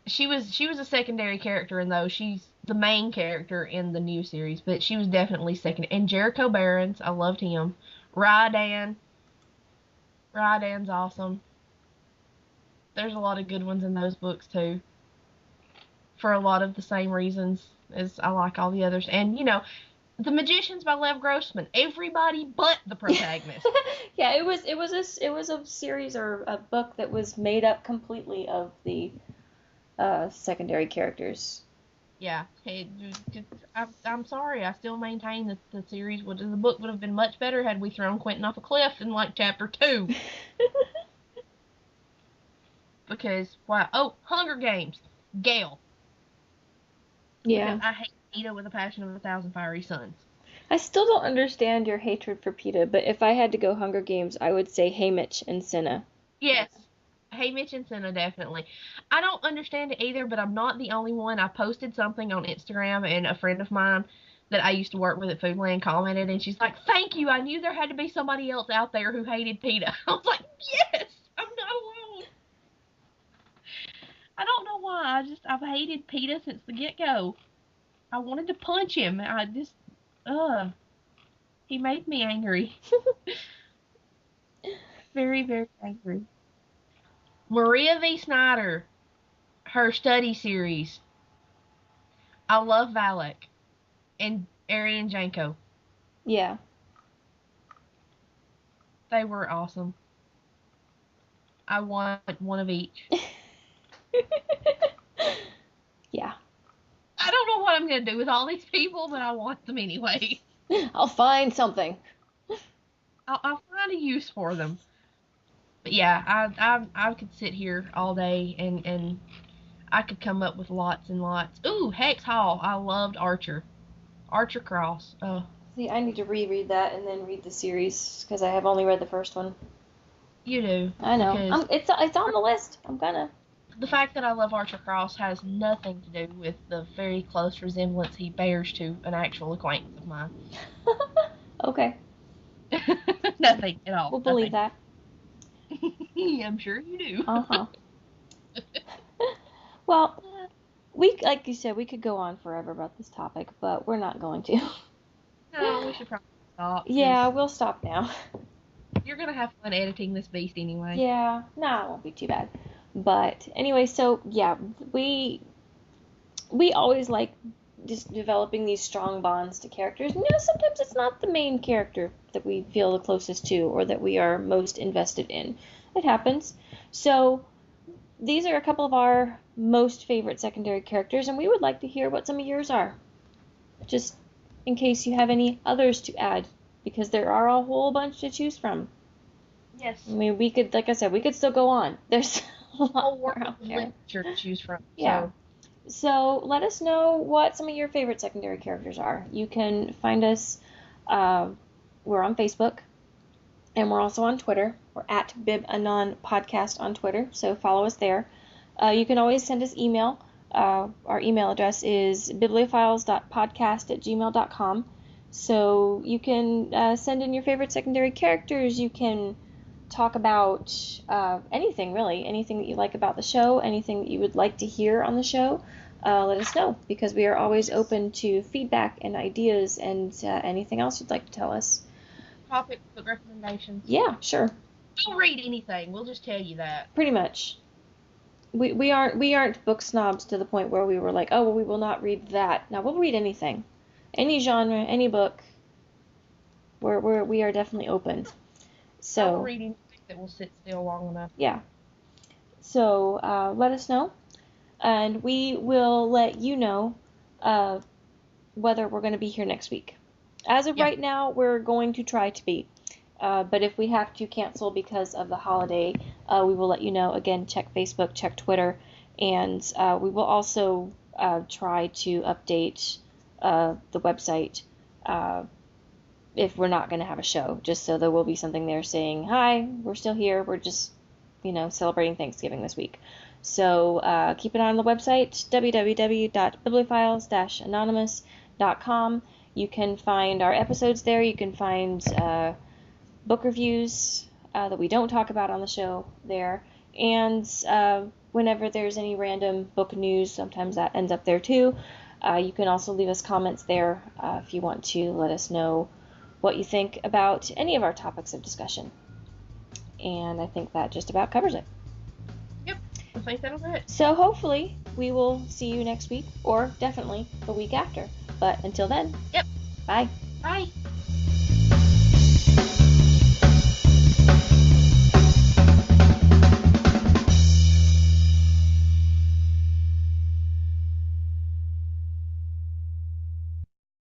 She was a secondary character in those. She's the main character in the new series, but she was definitely second. And Jericho Barons, I loved him. Rydan's awesome. There's a lot of good ones in those books too. For a lot of the same reasons as I like all the others. And The Magicians by Lev Grossman. Everybody but the protagonist. Yeah, it was a series or a book that was made up completely of the secondary characters. Yeah, I'm sorry. I still maintain that the book would have been much better had we thrown Quentin off a cliff in chapter 2. Because wow. Oh, Hunger Games. Gale. Yeah. Because I hate Peeta with a passion of 1,000 fiery suns. I still don't understand your hatred for Peeta, but if I had to go Hunger Games, I would say Haymitch and Cinna. Yes. Haymitch and Cinna, definitely. I don't understand it either, but I'm not the only one. I posted something on Instagram, and a friend of mine that I used to work with at Foodland commented, and she's like, "Thank you. I knew there had to be somebody else out there who hated PETA." I was like, "Yes, I'm not alone." I don't know why. I've hated PETA since the get-go. I wanted to punch him. He made me angry. Very, very angry. Maria V. Snyder, her study series. I love Valak and Arian Janko. Yeah. They were awesome. I want one of each. Yeah. I don't know what I'm going to do with all these people, but I want them anyway. I'll find something. I'll find a use for them. But yeah, I could sit here all day and I could come up with lots and lots. Ooh, Hex Hall. I loved Archer. Archer Cross. Oh. See, I need to reread that and then read the series because I have only read the first one. You do. I know. It's on the list. I'm gonna. The fact that I love Archer Cross has nothing to do with the very close resemblance he bears to an actual acquaintance of mine. Okay. Nothing at all. We'll believe that. I'm sure you do. Uh-huh. Well, like you said, we could go on forever about this topic, but we're not going to. No, we should probably stop. Yeah, we'll stop now. You're going to have fun editing this beast anyway. Yeah, it won't be too bad. But anyway, so yeah, we always like just developing these strong bonds to characters. And, sometimes it's not the main character that we feel the closest to or that we are most invested in. It happens. So these are a couple of our most favorite secondary characters, and we would like to hear what some of yours are. Just in case you have any others to add, because there are a whole bunch to choose from. Yes. I mean, we could, like I said, we could still go on. There's a lot more out there. Literature to choose from. Yeah. So let us know what some of your favorite secondary characters are. You can find us, we're on Facebook, and we're also on Twitter. We're at Bibanon Podcast on Twitter, so follow us there. You can always send us email. Our email address is bibliophiles.podcast@gmail.com. So you can send in your favorite secondary characters. You can talk about anything, really. Anything that you like about the show, anything that you would like to hear on the show. Let us know, because we are always open to feedback and ideas and anything else you'd like to tell us. Topic book recommendations. Yeah, sure. Don't read anything. We'll just tell you that. Pretty much. We aren't book snobs to the point where we were like, oh, well, we will not read that. Now, we'll read anything. Any genre, any book. We are definitely open. So I'll read anything that will sit still long enough. Yeah. So let us know, and we will let you know whether we're going to be here next week. As of right now, we're going to try to be. But if we have to cancel because of the holiday, we will let you know. Again, check Facebook, check Twitter, and we will also try to update the website if we're not going to have a show, just so there will be something there saying, hi, we're still here, we're just, celebrating Thanksgiving this week. So keep an eye on the website, www.bibliophiles-anonymous.com. You can find our episodes there. You can find book reviews that we don't talk about on the show there. And whenever there's any random book news, sometimes that ends up there too. You can also leave us comments there if you want to let us know what you think about any of our topics of discussion. And I think that just about covers it. Yep, I think that'll do it. So hopefully we will see you next week, or definitely the week after. But until then, Yep. Bye. Bye.